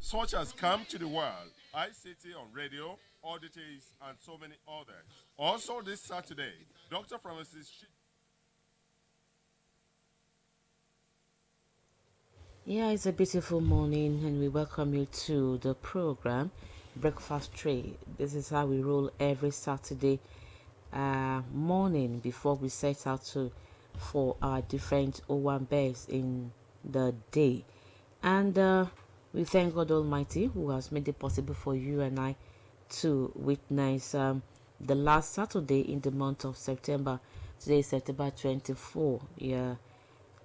such as Come to the World, ICT on Radio, Oddities, and so many others. Also this Saturday, Dr. Pharmacist Yeah, it's a beautiful morning, and we welcome you to the program Breakfast Tray. This is how we roll every Saturday morning before we set out to for our different O1 bears in the day. And we thank God Almighty who has made it possible for you and I to witness the last Saturday in the month of September. Today is September 24. Yeah,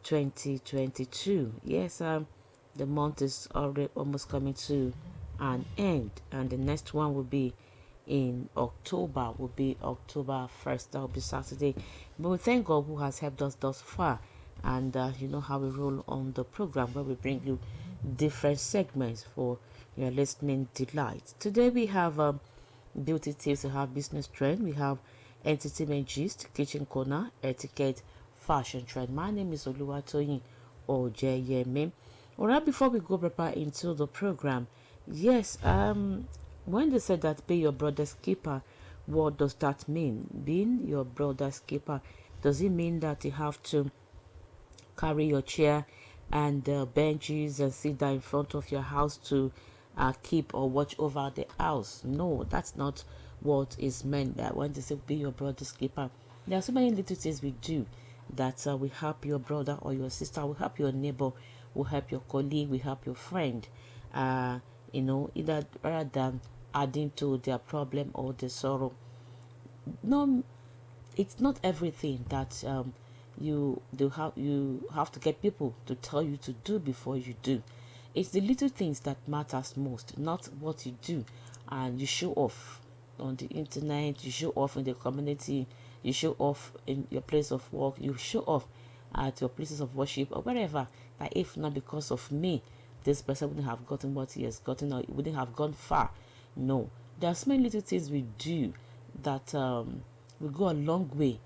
2022. Yes, the month is already almost coming to an end, and the next one will be in October, will be October 1st. That will be Saturday. But we thank God who has helped us thus far. And you know how we roll on the program where we bring you different segments for your listening delight. Today we have beauty tips, we have business trend, we have entertainment gist, kitchen corner, etiquette, fashion trend. My name is Oluwatoyin Ojeyemi. Alright, before we go proper into the program, yes, when they said that be your brother's keeper, what does that mean? Being your brother's keeper, does it mean that you have to carry your chair and benches and sit down in front of your house to keep or watch over the house? No, that's not what is meant that when they say be your brother's keeper. There are so many little things we do that will help your brother or your sister, will help your neighbor, will help your colleague, will help your friend. Uh, either rather than adding to their problem or their sorrow. No, it's not everything that you have to get people to tell you to do before you do. It's the little things that matters most, not what you do. And you show off on the internet, you show off in the community, you show off in your place of work, you show off at your places of worship or wherever. That if not because of me, this person wouldn't have gotten what he has gotten, or it wouldn't have gone far. No, there are so many little things we do that will go a long way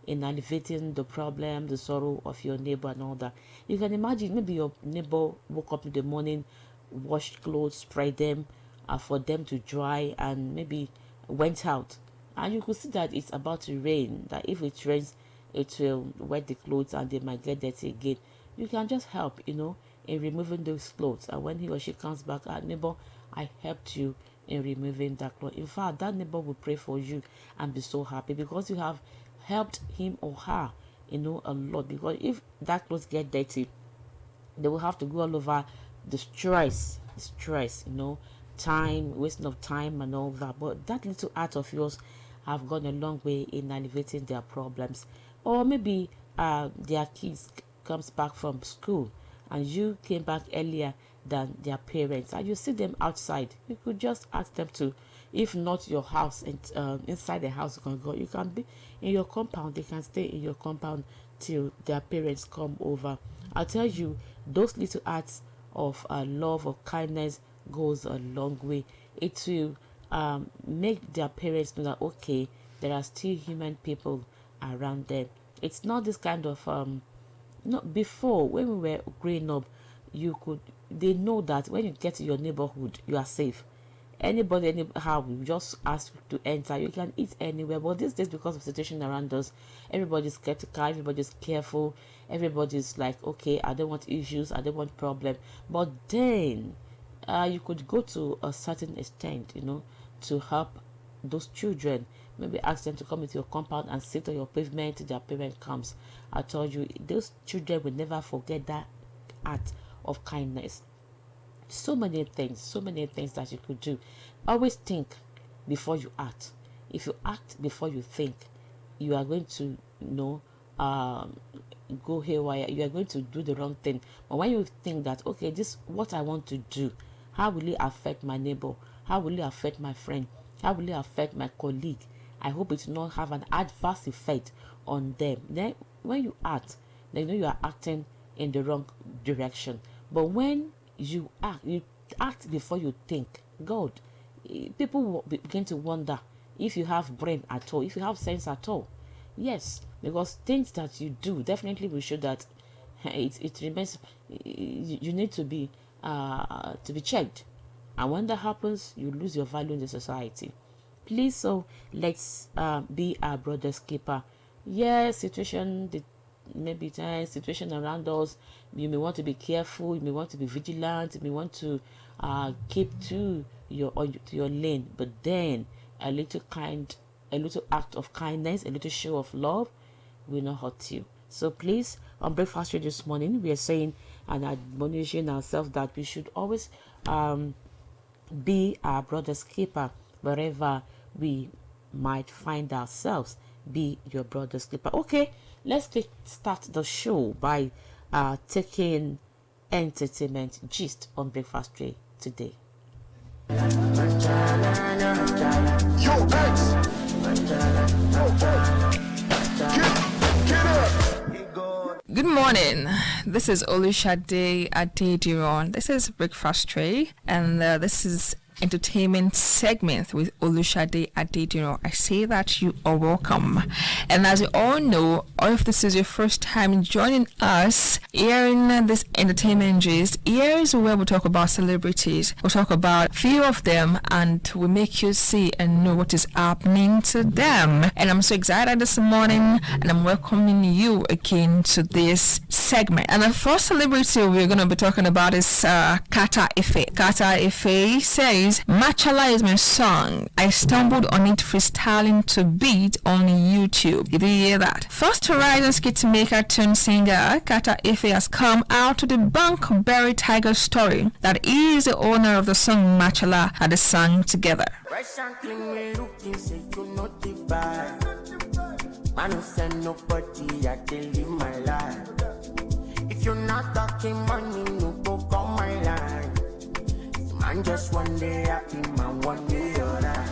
in alleviating the problem, the sorrow of your neighbor and all that. You can imagine maybe your neighbor woke up in the morning, washed clothes, spread them for them to dry, and maybe went out. And you could see that it's about to rain, that if it rains, it will wet the clothes and they might get dirty again. You can just help, in removing those clothes. And when he or she comes back, neighbor, I helped you in removing that cloth. In fact, that neighbor will pray for you and be so happy because you have helped him or her, a lot. Because if that clothes get dirty, they will have to go all over the stress, time, wasting of time and all that. But that little act of yours have gone a long way in alleviating their problems. Or maybe their kids comes back from school and you came back earlier than their parents and you see them outside. You could just ask them to, if not your house and inside the house you can go, you can be in your compound, they can stay in your compound till their parents come over. I tell you, those little acts of love or kindness goes a long way. It will make their parents know that okay, there are still human people around them. It's not this kind of not before when we were growing up, you could they know that when you get to your neighborhood, you are safe. Anybody anyhow will just ask you to enter. You can eat anywhere. But these days, because of the situation around us, everybody's skeptical, everybody's careful, everybody's like, okay, I don't want issues, I don't want problem. But then you could go to a certain extent, to help those children. Maybe ask them to come into your compound and sit on your pavement till their parent comes. I told you, those children will never forget that act of kindness. So many things that you could do. Always think before you act. If you act before you think, you are going to um, go haywire. You are going to do the wrong thing. But when you think that okay, this what I want to do, how will it affect my neighbor? How will it affect my friend? How will it affect my colleague? I hope it will not have an adverse effect on them. Then when you act, then you are acting in the wrong direction. But when you act before you think. God, people will begin to wonder if you have brain at all, if you have sense at all. Yes, because things that you do definitely will show that it remains. You need to be to be checked. And when that happens, you lose your value in the society. Please, so let's be our brother's keeper. Yes, maybe situation around us, you may want to be careful, you may want to be vigilant, you may want to keep to your lane, but then a little act of kindness, a little show of love will not hurt you. So please, on Breakfast Radio this morning, we are saying and admonishing ourselves that we should always be our brother's keeper wherever we might find ourselves. Be your brother's keeper. Okay, let's start the show by taking entertainment gist on Breakfast Radio today. Yo, X. Get up. Good morning. This is Olushade Adediran. This is Breakfast Tray, and this is entertainment segment with Olushade Adediran. I say that you are welcome. And as you all know, or if this is your first time joining us here in this entertainment gist, here is where we talk about celebrities. We'll talk about few of them and we make you see and know what is happening to them. And I'm so excited this morning and I'm welcoming you again to this segment. And the first celebrity we're going to be talking about is Kata Ife. Kata Ife says, Machala is my song. I stumbled on it freestyling to beat on YouTube. Did you hear that? First Horizon skit maker turned singer Kata Ife has come out to debunk Barry Tiger's story that he is the owner of the song Machala and they sang together. If you're not talking money, no go call my line. I'm just one day happy, man, one day alright.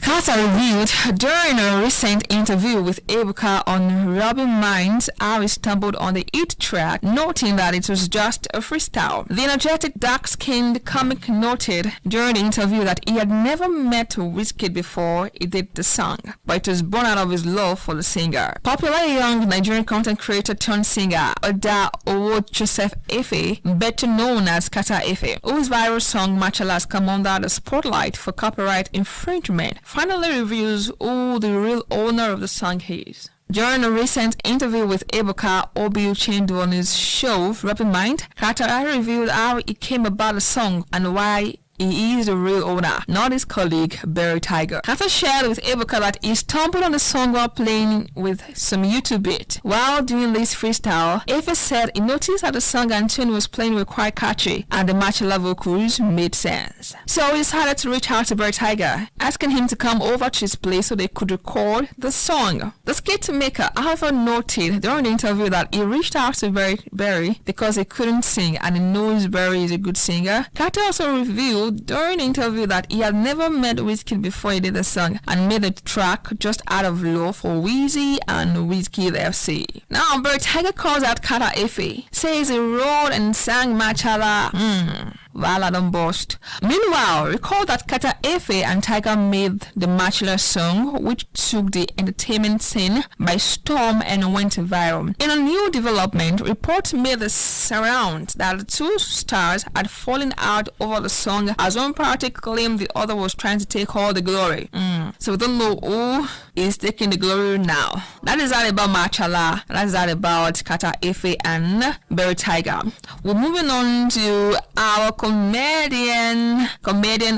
Kata revealed during a recent interview with Ebuka on Robin Minds how he stumbled on the hit track, noting that it was just a freestyle. The energetic, dark-skinned comic noted during the interview that he had never met Wizkid before he did the song, but it was born out of his love for the singer. Popular young Nigerian content creator turned singer Oda Owo Joseph Efe, better known as Kata Efe, whose viral song Machala has come under the spotlight for copyright infringement, finally reveals who the real owner of the song is. During a recent interview with Ebuka Obiuchendu on his show Rapid Mind, Kata revealed how he came about the song and why he is the real owner, not his colleague Barry Tiger. Kata shared with Ebuka that he stumbled on the song while playing with some YouTube beat. While doing this freestyle, Efe said he noticed that the song and tune was playing were quite catchy and the Machala vocals made sense. So he decided to reach out to Barry Tiger, asking him to come over to his place so they could record the song. The skit maker, however, noted during the interview that he reached out to Barry because he couldn't sing and he knows Barry is a good singer. Kata also revealed during the interview that he had never met Wizkid before he did the song and made the track just out of love for Wizzy and Wizkid FC. Now, Barry Tiger calls out Kata Efe, says he wrote and sang Machala. While I don't boast. Meanwhile, recall that Kata Efe and Tiger made the Machala song, which took the entertainment scene by storm and went viral. In a new development, reports made the surround that the two stars had fallen out over the song, as one party claimed the other was trying to take all the glory. So we don't know who is taking the glory now. That is all about Machala. That is all about Kata Efe and Barry Tiger. We're moving on to our comedian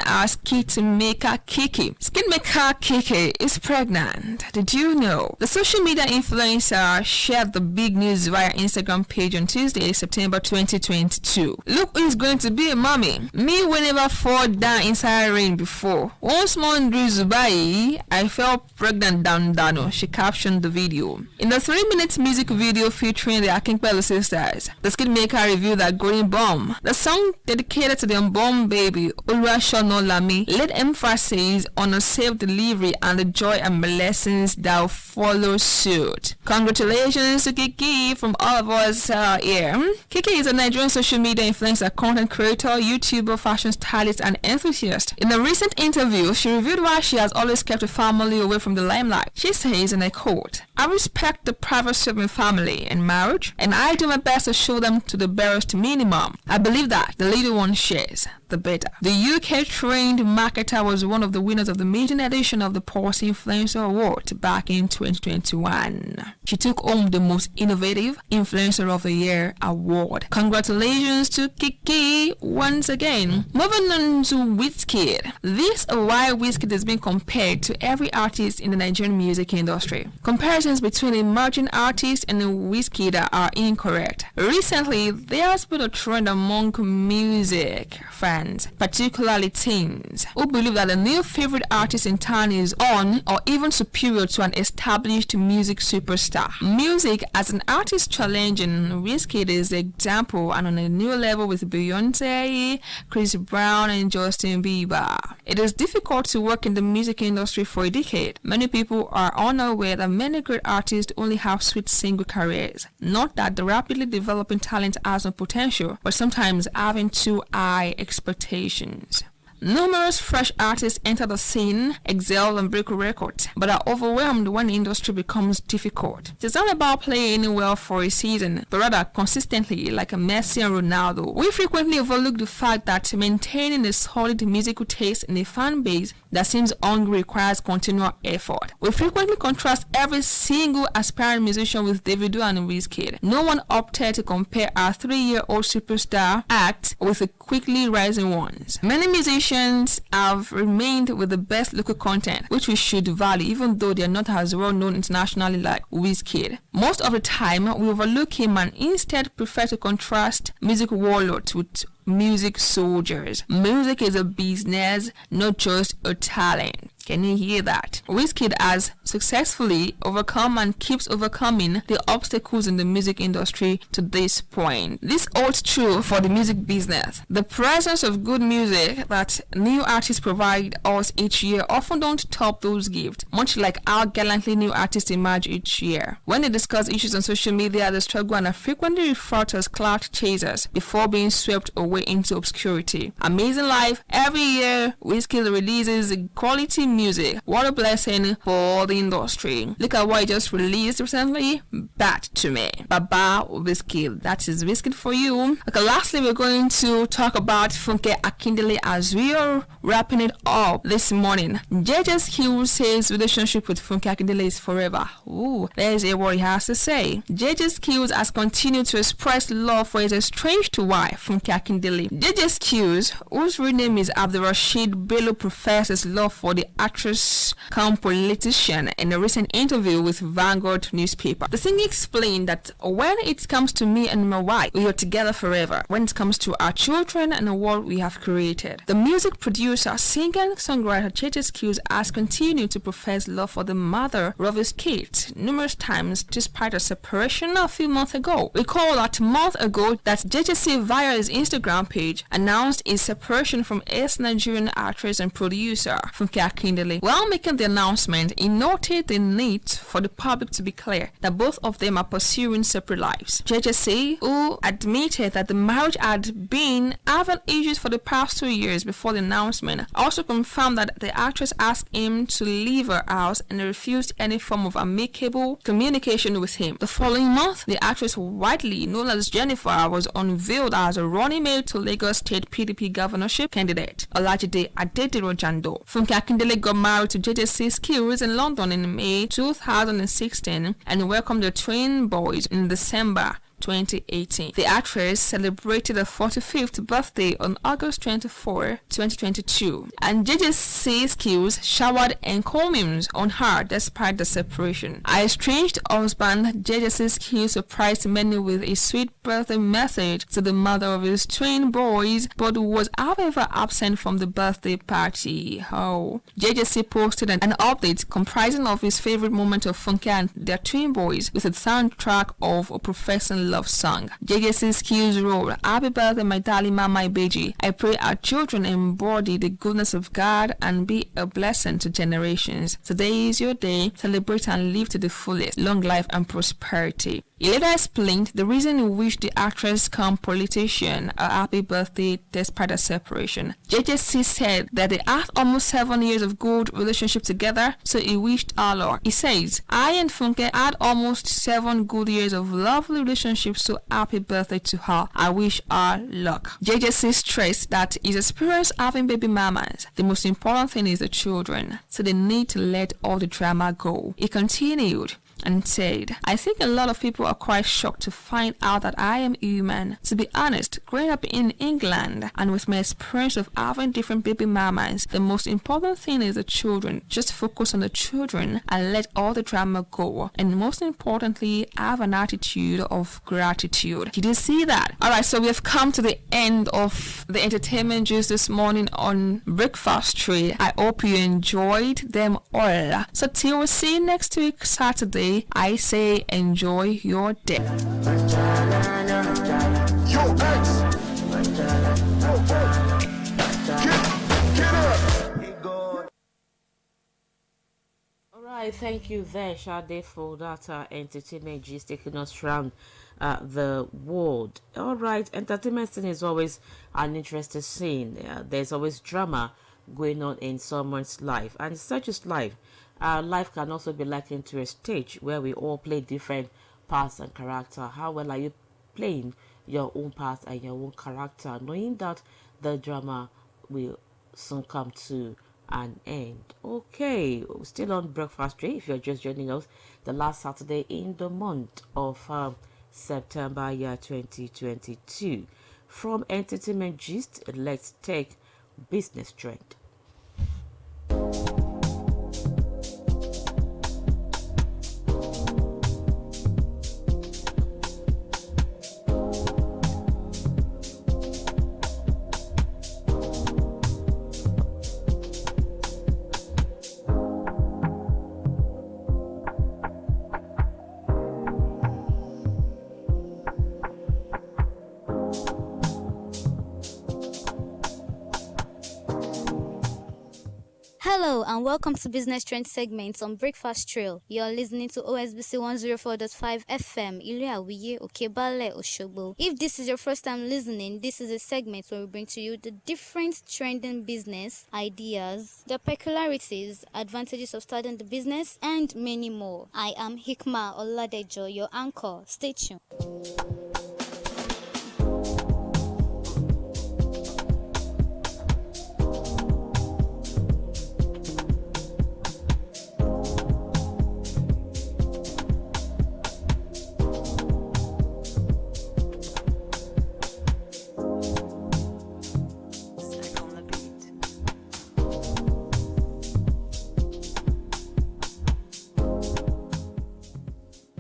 our skit maker Kiki. Skit maker Kiki is pregnant. Did you know? The social media influencer shared the big news via Instagram page on Tuesday, September 2022. Look who is going to be a mommy. Me will never fall down inside rain before. One small breeze by, I felt pregnant down Dano. She captioned the video. In the 3-minute music video featuring the Akinkpelu sisters, the skit maker revealed that Golden Bomb, the song dedicated to the unborn baby, Oluwashono Lami, laid emphasis on a safe delivery and the joy and blessings that will follow suit. Congratulations to Kiki from all of us here. Kiki is a Nigerian social media influencer, content creator, YouTuber, fashion stylist, and enthusiast. In a recent interview, she revealed why she has always always kept her family away from the limelight. She says, and I quote, "I respect the privacy of my family and marriage, and I do my best to show them to the barest minimum. I believe that the little one shares, the better." The UK-trained marketer was one of the winners of the maiden edition of the Pulse Influencer Award back in 2021. She took home the Most Innovative Influencer of the Year award. Congratulations to Kiki once again. Moving on to Wizkid. This is why Wizkid has been compared to every artist in the Nigerian music industry. Comparisons between emerging artists and Wizkid are incorrect. Recently, there has been a trend among music fans, particularly teens, who believe that the new favorite artist in town is on or even superior to an established music superstar. Music as an artist challenging Wizkid is the example, and on a new level with Beyonce, Chris Brown, and Justin Bieber. It is difficult to work in the music industry for a decade. Many people are unaware that many great artists only have sweet single careers. Not that the rapidly developing talent has no potential, but sometimes having too high expectations. Numerous fresh artists enter the scene, excel and break records, but are overwhelmed when the industry becomes difficult. It is not about playing well for a season, but rather consistently like a Messi and Ronaldo. We frequently overlook the fact that maintaining a solid musical taste in a fan base that seems hungry requires continual effort. We frequently contrast every single aspiring musician with Davido and Wizkid. No one opted to compare our 3-year-old superstar act with the quickly rising ones. Many musicians have remained with the best local content, which we should value even though they are not as well known internationally like Wizkid. Most of the time, we overlook him and instead prefer to contrast music warlords with music soldiers. Music is a business, not just a talent. Can you hear that? Wizkid has successfully overcome and keeps overcoming the obstacles in the music industry to this point. This holds true for the music business. The presence of good music that new artists provide us each year often don't top those gifts, much like how gallantly new artists emerge each year. When they discuss issues on social media, they struggle and are frequently referred to as clout chasers before being swept away into obscurity. Amazing life. Every year, Wizkid releases quality music. What a blessing for the industry. Look at what he just released recently. Bad to me. Baba Wizkid. That is Wizkid for you. Okay, lastly, we're going to talk about Funke Akindele as we are wrapping it up this morning. JJ Skills says relationship with Funke Akindele is forever. Ooh, let's hear what he has to say. JJ Skills has continued to express love for his estranged wife, Funke Akindele. JJ Skills, whose real name is Abdurrashid Bello, professes love for the actress come politician in a recent interview with Vanguard newspaper. The singer explained that when it comes to me and my wife, we are together forever. When it comes to our children and the world we have created. The music producer, singer and songwriter JJ Skills has continued to profess love for the mother of his kids numerous times despite a separation a few months ago. Recall that a month ago that JJC via his Instagram page announced his separation from ex-Nigerian actress and producer Funke Akindele. While making the announcement, he noted the need for the public to be clear that both of them are pursuing separate lives. JJC, who admitted that the marriage had been having issues for the past 2 years before the announcement, also confirmed that the actress asked him to leave her house and refused any form of amicable communication with him. The following month, the actress, widely known as Jennifer, was unveiled as a running mate to Lagos State PDP governorship candidate Olajide Adediroja. Funke Akindele got married to JJC Skills in London in May 2016 and welcomed their twin boys in December 2018. The actress celebrated her 45th birthday on August 24, 2022, and JJC Skills showered encomiums on her despite the separation. Her estranged husband JJC Skills surprised many with a sweet birthday message to the mother of his twin boys, but was however absent from the birthday party. JJC posted an update comprising of his favorite moment of Funke and their twin boys with a soundtrack of a professing love song. JJC Skills wrote, "Happy birthday, my darling Mama Ibeji. I pray our children embody the goodness of God and be a blessing to generations. Today is your day. Celebrate and live to the fullest. Long life and prosperity." He later explained the reason he wished the actress come politician a happy birthday despite their separation. JJC said that they had almost 7 years of good relationship together, so he wished her luck. He says, I and Funke had almost 7 good years of lovely relationship, so happy birthday to her. I wish her luck. JJC stressed that his experience having baby mamas, the most important thing is the children, so they need to let all the drama go. He continued and said, I think a lot of people are quite shocked to find out that I am human. To be honest, growing up in England and with my experience of having different baby mamas, the most important thing is the children. Just focus on the children and let all the drama go. And most importantly, have an attitude of gratitude. Did you see that? Alright, so we have come to the end of the entertainment juice this morning on Breakfast Tree. I hope you enjoyed them all. So till we see you next week, Saturday, I say enjoy your day. Yo, X. Get up. Hey, God. Alright, thank you there, Shade, for that entertainment gist taking us around the world. Alright, entertainment scene is always an interesting scene. There's always drama going on in someone's life, and such is life. Life can also be likened to a stage where we all play different parts and character. How well are you playing your own part and your own character, knowing that the drama will soon come to an end? Okay, still on Breakfast Day. If you're just joining us, the last Saturday in the month of September year 2022. From entertainment gist, let's take business trend. Hello and welcome to Business Trend segments on Breakfast Trail. You're listening to OSBC 104.5 FM, Ile-Awiye, Okebale, Oshogbo. If this is your first time listening, this is a segment where we bring to you the different trending business ideas, the peculiarities, advantages of starting the business, and many more. I am Hikma Oladejo, your anchor. Stay tuned.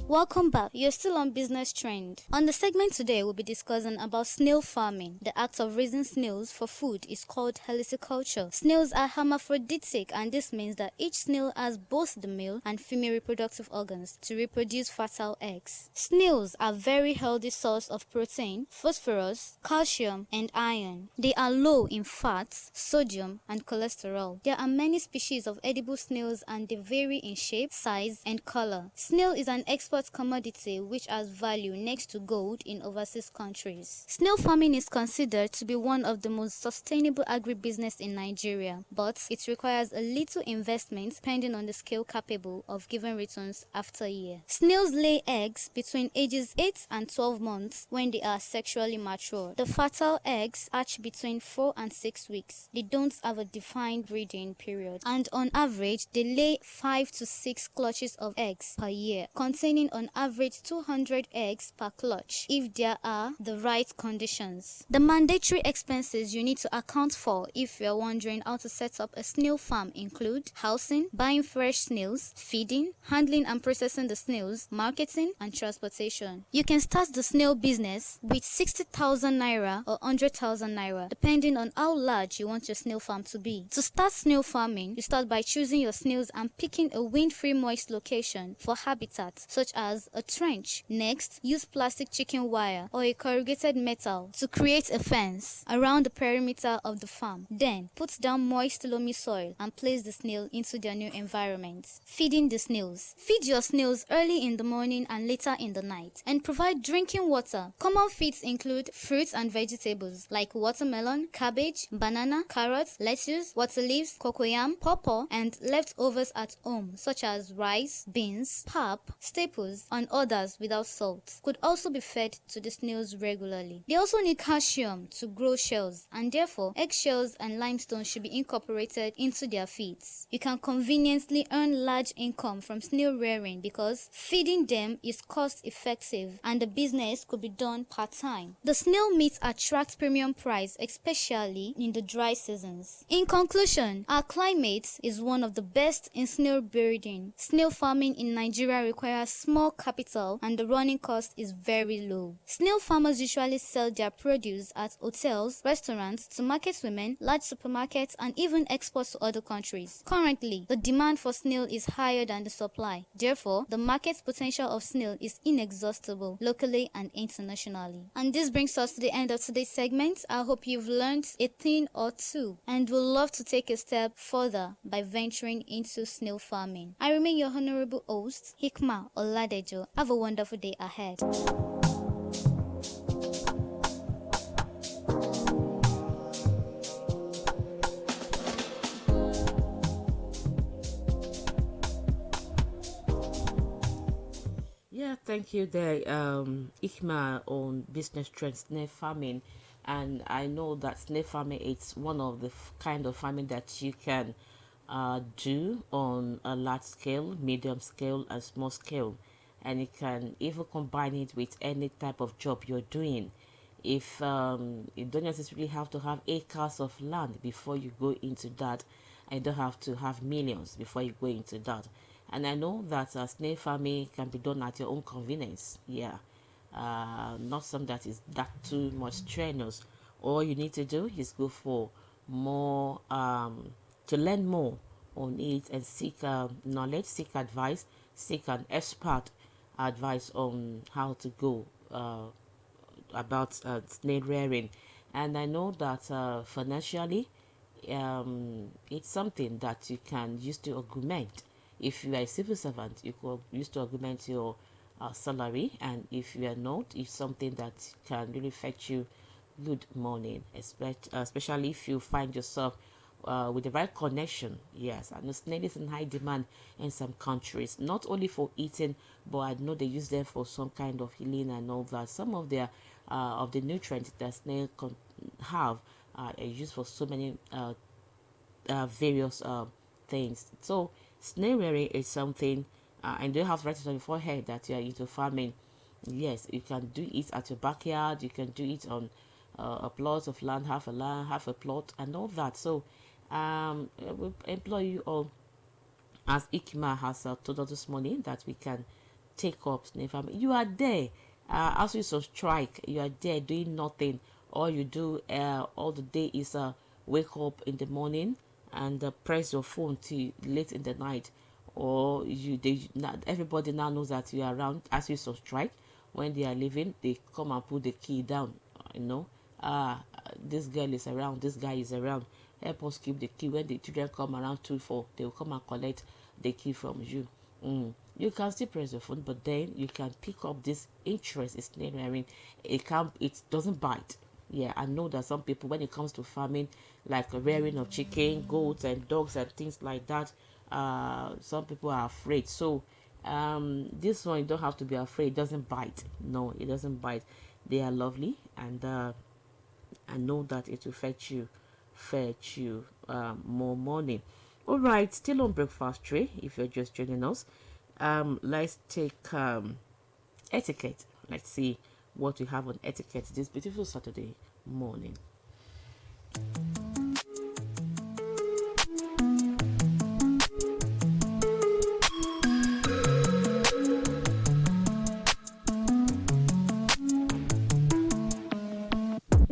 Welcome back. You're still on Business Trend. On the segment today, we'll be discussing about snail farming. The act of raising snails for food is called heliciculture. Snails are hermaphroditic, and this means that each snail has both the male and female reproductive organs to reproduce fertile eggs. Snails are a very healthy source of protein, phosphorus, calcium, and iron. They are low in fats, sodium, and cholesterol. There are many species of edible snails, and they vary in shape, size, and color. Snail is an export commodity which has value next to gold in overseas countries. Snail farming is considered to be one of the most sustainable agribusiness in Nigeria, but it requires a little investment depending on the scale capable of giving returns after a year. Snails lay eggs between ages 8 and 12 months when they are sexually mature. The fertile eggs hatch between 4 and 6 weeks. They don't have a defined breeding period, and on average they lay 5 to 6 clutches of eggs per year, containing on average 200 eggs per clutch if there are the right conditions. The mandatory expenses you need to account for if you're wondering how to set up a snail farm include housing, buying fresh snails, feeding, handling and processing the snails, marketing, and transportation. You can start the snail business with 60,000 naira or 100,000 naira depending on how large you want your snail farm to be. To start snail farming, you start by choosing your snails and picking a wind-free moist location for habitat such as as a trench. Next, use plastic chicken wire or a corrugated metal to create a fence around the perimeter of the farm. Then, put down moist loamy soil and place the snail into their new environment. Feeding the snails. Feed your snails early in the morning and later in the night, and provide drinking water. Common feeds include fruits and vegetables like watermelon, cabbage, banana, carrots, lettuce, water leaves, cocoyam, pawpaw, and leftovers at home such as rice, beans, pap, staples, and others without salt could also be fed to the snails regularly. They also need calcium to grow shells, and therefore eggshells and limestone should be incorporated into their feeds. You can conveniently earn large income from snail rearing because feeding them is cost effective and the business could be done part-time. The snail meat attracts premium price, especially in the dry seasons. In conclusion, our climate is one of the best in snail breeding. Snail farming in Nigeria requires small capital and the running cost is very low. Snail farmers usually sell their produce at hotels, restaurants, to market women, large supermarkets, and even export to other countries. Currently, the demand for snail is higher than the supply. Therefore, the market potential of snail is inexhaustible locally and internationally. And this brings us to the end of today's segment. I hope you've learned a thing or two and would love to take a step further by venturing into snail farming. I remain your honorable host, Hikma Oladejo. Have a wonderful day ahead. Yeah, thank you there, Ikma, on business trends, snail farming. And I know that snail farming is one of the kind of farming that you can do on a large scale, medium scale, and small scale. And you can even combine it with any type of job you're doing. If you don't necessarily have to have acres of land before you go into that, and you don't have to have millions before you go into that. And I know that snail farming can be done at your own convenience. Yeah, not something that is that too much strenuous. All you need to do is go for more, to learn more on it and seek knowledge, seek advice, seek an expert advice on how to go about snail rearing. And I know that financially, it's something that you can use to augment. If you are a civil servant, you could use to augment your salary, and if you are not, it's something that can really fetch you good money, especially if you find yourself with the right connection. Yes, I know snail is in high demand in some countries, not only for eating, but I know they use them for some kind of healing and all that. Some of their of the nutrients that snail have are used for so many various things. So snail rearing is something, and you don't have to write it on your forehead that you are into farming. Yes, you can do it at your backyard. You can do it on a plot of land, half a plot, and all that. So I will employ you all, as Ikima has told us this morning, that we can take up snail farming. You are there, as you strike. You are there doing nothing. All you do all the day is wake up in the morning and press your phone till late in the night, or everybody now knows that you are around as you strike. When they are leaving, they come and put the key down, you know. This girl is around, this guy is around, help us keep the key. When the children come around 2-4, they will come and collect the key from you. You can still press your phone, but then you can pick up this interest in snail rearing. It doesn't bite. Yeah, I know that some people, when it comes to farming, like rearing of chicken, goats, and dogs and things like that, some people are afraid. So this one, you don't have to be afraid. It doesn't bite. No, it doesn't bite. They are lovely, and I know that it will fetch you more money. All right, still on breakfast tray. If you're just joining us, let's take etiquette. Let's see what we have on etiquette this beautiful Saturday morning.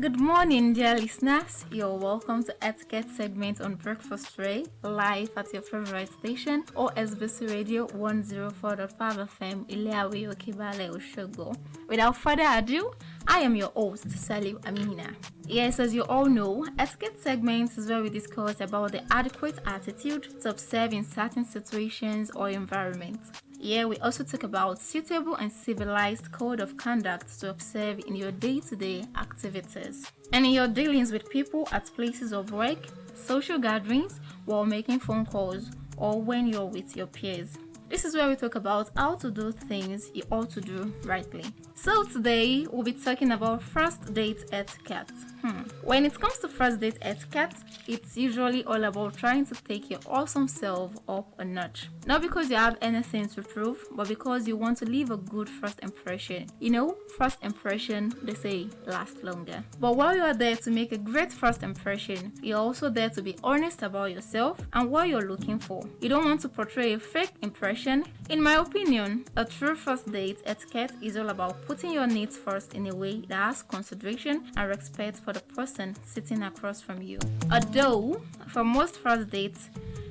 Good morning, dear listeners. You're welcome to Etiquette segment on Breakfast Ray, live at your favorite station, OSBC Radio 104.5 FM, Ileawe Okibale Oshogo. Without further ado, I am your host, Salim Amina. Yes, as you all know, Etiquette segment is where we discuss about the adequate attitude to observe in certain situations or environments. Here we also talk about suitable and civilized code of conduct to observe in your day-to-day activities and in your dealings with people at places of work, social gatherings, while making phone calls, or when you're with your peers. This is where we talk about how to do things you ought to do rightly. So today we'll be talking about first date etiquette. When it comes to first date etiquette, it's usually all about trying to take your awesome self up a notch. Not because you have anything to prove, but because you want to leave a good first impression. You know, first impression, they say, lasts longer. But while you are there to make a great first impression, you're also there to be honest about yourself and what you're looking for. You don't want to portray a fake impression. In my opinion, a true first date etiquette is all about putting your needs first in a way that has consideration and respect for the person sitting across from you. Although, for most first dates,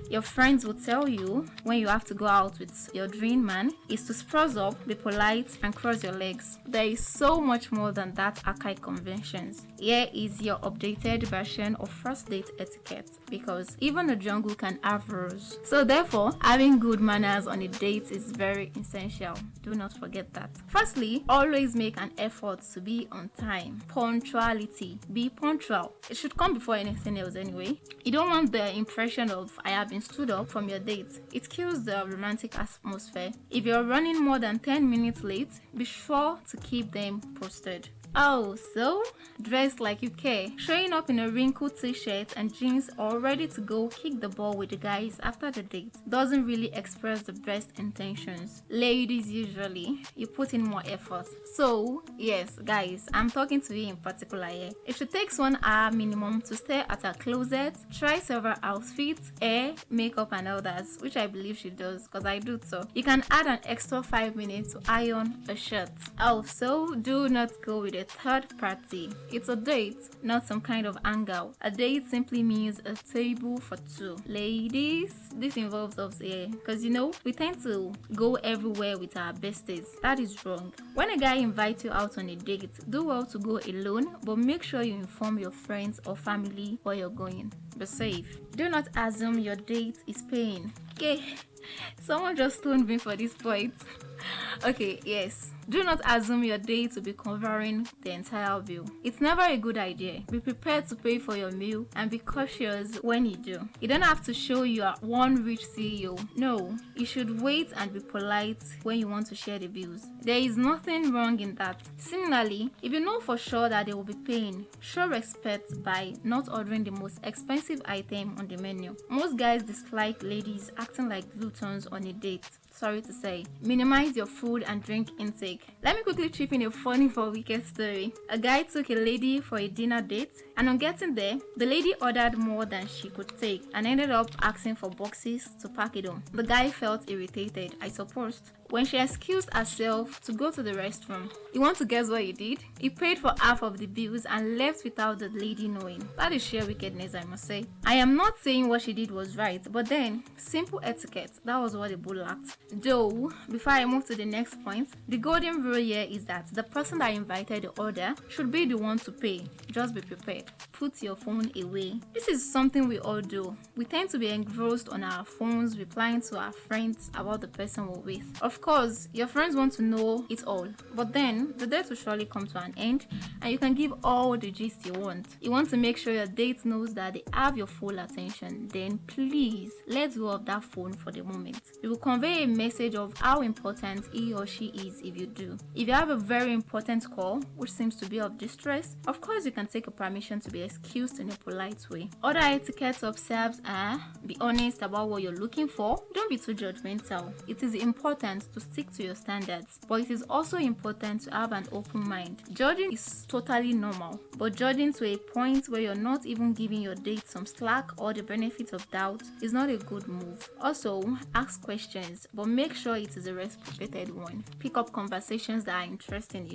your friends will tell you when you have to go out with your dream man is to spruce up, be polite, and cross your legs. There is so much more than that archaic conventions. Here is your updated version of first date etiquette, because even a jungle can have rules. So therefore, having good manners on a date is very essential. Do not forget that. Firstly, always make an effort to be on time. Punctuality. Be punctual. It should come before anything else anyway. You don't want the impression of I have been stood up from your date. It kills the romantic atmosphere. If you're running more than 10 minutes late, be sure to keep them posted. Oh, so dress like you care. Showing up in a wrinkled t-shirt and jeans or ready to go kick the ball with the guys after the date doesn't really express the best intentions. Ladies, usually, you put in more effort. So, yes, guys, I'm talking to you in particular here. If she takes 1 hour minimum to stare at her closet, try several outfits, hair, makeup and others, which I believe she does because I do so, you can add an extra 5 minutes to iron a shirt. Also, do not go with a third party. It's a date, not some kind of hangout. A date simply means a table for two. Ladies, this involves us here because you know we tend to go everywhere with our besties. That is wrong. When a guy invites you out on a date, do well to go alone, but make sure you inform your friends or family where you're going. Be safe. Do not assume your date is paying. Okay, someone just stoned me for this point. Okay, yes. Do not assume your date will be covering the entire bill. It's never a good idea. Be prepared to pay for your meal and be cautious when you do. You don't have to show you are one rich CEO. No, you should wait and be polite when you want to share the bills. There is nothing wrong in that. Similarly, if you know for sure that they will be paying, show respect by not ordering the most expensive item on the menu. Most guys dislike ladies acting like gluttons on a date. Sorry to say. Minimize your food and drink intake. Let me quickly chip in a funny for wicked story. A guy took a lady for a dinner date, and on getting there, the lady ordered more than she could take and ended up asking for boxes to pack it on. The guy felt irritated, I suppose, when she excused herself to go to the restroom. You want to guess what he did? He paid for half of the bills and left without the lady knowing. That is sheer wickedness, I must say. I am not saying what she did was right, but then, simple etiquette, that was what the bull lacked. Though, before I move to the next point, the golden rule here is that the person that invited the order should be the one to pay. Just be prepared. Put your phone away. This is something we all do. We tend to be engrossed on our phones, replying to our friends about the person we're with. Of course, your friends want to know it all, but then the date will surely come to an end and you can give all the gist you want. You want to make sure your date knows that they have your full attention. Then please, let go of that phone for the moment. It will convey a message of how important he or she is if you do. If you have a very important call, which seems to be of distress, of course you can take a permission to be excused in a polite way. Other etiquette observes are: be honest about what you're looking for. Don't be too judgmental. It is important to stick to your standards, but it is also important to have an open mind. Judging is totally normal, but judging to a point where you're not even giving your date some slack or the benefit of doubt is not a good move. Also, ask questions, but make sure it is a reciprocated one. Pick up conversations that are interesting,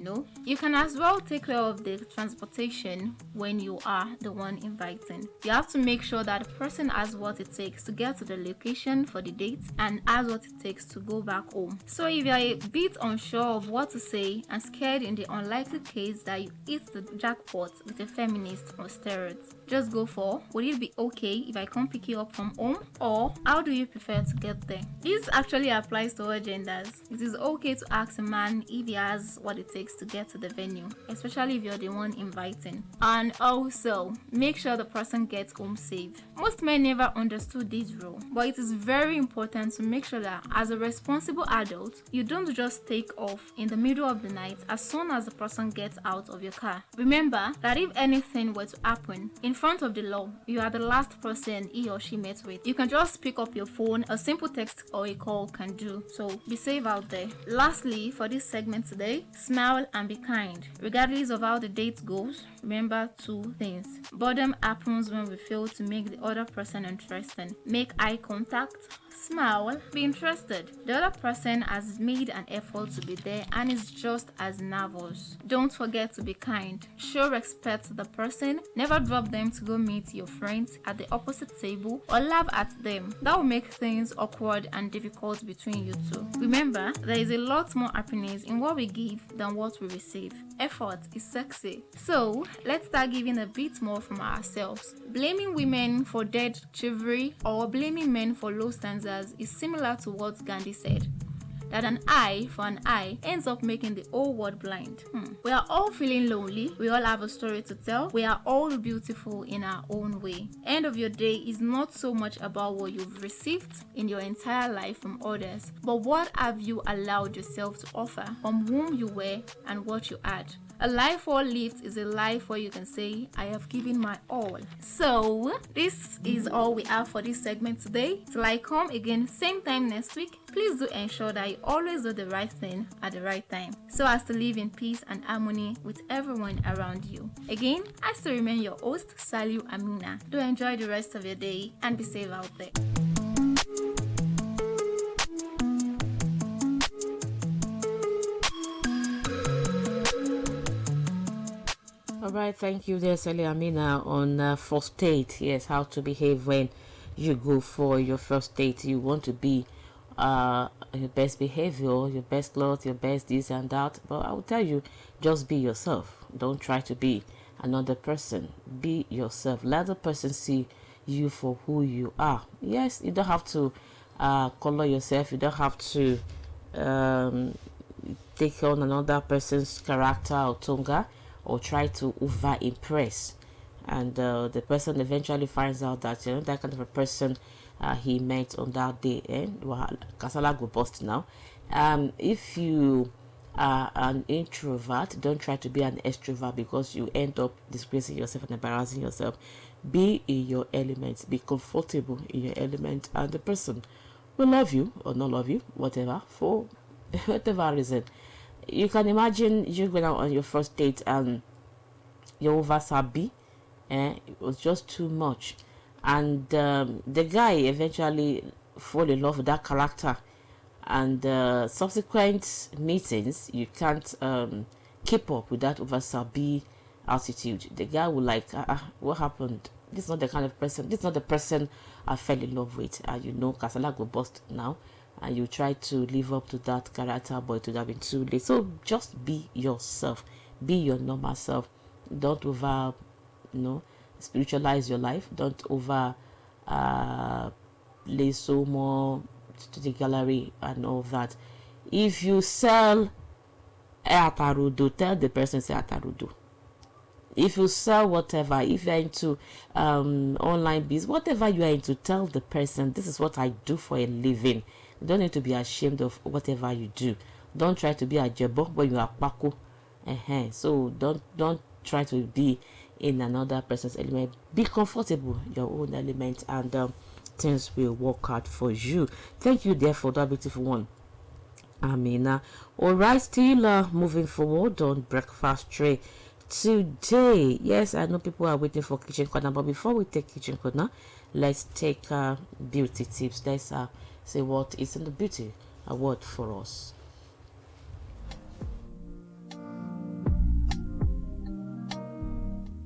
You can as well take care of the transportation when you are the one inviting. You have to make sure that the person has what it takes to get to the location for the date and has what it takes to go back home. So if you're a bit unsure of what to say and scared in the unlikely case that you hit the jackpot with a feminist or steroids, just go for: would it be okay if I come pick you up from home? Or how do you prefer to get there? This actually applies to all genders. It is okay to ask a man if he has what it takes to get to the venue, especially if you're the one inviting. And also, make sure the person gets home safe. Most men never understood this rule, but it is very important to make sure that as a responsible adult, you don't just take off in the middle of the night as soon as the person gets out of your car. Remember that if anything were to happen in front of the law, you are the last person he or she met with. You can just pick up your phone, a simple text or a call can do. So be safe out there. Lastly, for this segment today, smile and be kind. Regardless of how the date goes, remember two things. Boredom happens when we fail to make the other person interesting. Make eye contact, smile, be interested. The other person has made an effort to be there and is just as nervous. Don't forget to be kind. Show respect to the person. Never drop them to go meet your friends at the opposite table or laugh at them. That will make things awkward and difficult between you two. Remember, there is a lot more happiness in what we give than what we receive. Effort is sexy. So let's start giving a bit more from ourselves. Blaming women for dead chivalry or blaming men for low standards is similar to what Gandhi said, that an eye for an eye ends up making the whole world blind. We are all feeling lonely. We all have a story to tell. We are all beautiful in our own way. End of your day is not so much about what you've received in your entire life from others, but what have you allowed yourself to offer from whom you were and what you had. A life well lived is a life where you can say, I have given my all. So, this is all we have for this segment today. Till I come again same time next week, please do ensure that you always do the right thing at the right time, so as to live in peace and harmony with everyone around you. Again, I still remain your host, Saliu Amina. Do enjoy the rest of your day and be safe out there. Alright, thank you there, Sally Amina, on first date. Yes, how to behave when you go for your first date. You want to be your best behavior, your best clothes, your best this and that. But I will tell you, just be yourself. Don't try to be another person. Be yourself. Let the person see you for who you are. Yes, you don't have to color yourself. You don't have to take on another person's character or tonga, or try to over impress, and the person eventually finds out that that kind of a person he met on that day. Kasala go bust now. If you are an introvert, don't try to be an extrovert, because you end up disgracing yourself and embarrassing yourself. Be in your element, be comfortable in your element, and the person will love you or not love you, whatever, for whatever reason. You can imagine you going out on your first date and you're over sabi, it was just too much, and the guy eventually fall in love with that character, and subsequent meetings you can't keep up with that over sabi attitude. The guy will like, what happened? This is not the kind of person, this is not the person I fell in love with, and Kasala go bust now, and you try to live up to that character, but it would have been too late. So just be yourself, be your normal self. Don't over spiritualize your life. Don't over play so more to the gallery and all that. If you sell atarudo, tell the person say atarudo. If you sell whatever, if you're into online business, whatever you are into, tell the person, this is what I do for a living. You don't need to be ashamed of whatever you do. Don't try to be a jebo when you are pako. So don't try to be in another person's element. Be comfortable your own element, and things will work out for you. Thank you there for that beautiful one, Amina. Alright, still moving forward on breakfast tray today. Yes, I know people are waiting for kitchen corner, but before we take kitchen corner, let's take beauty tips. Let's say what is in the beauty award for us.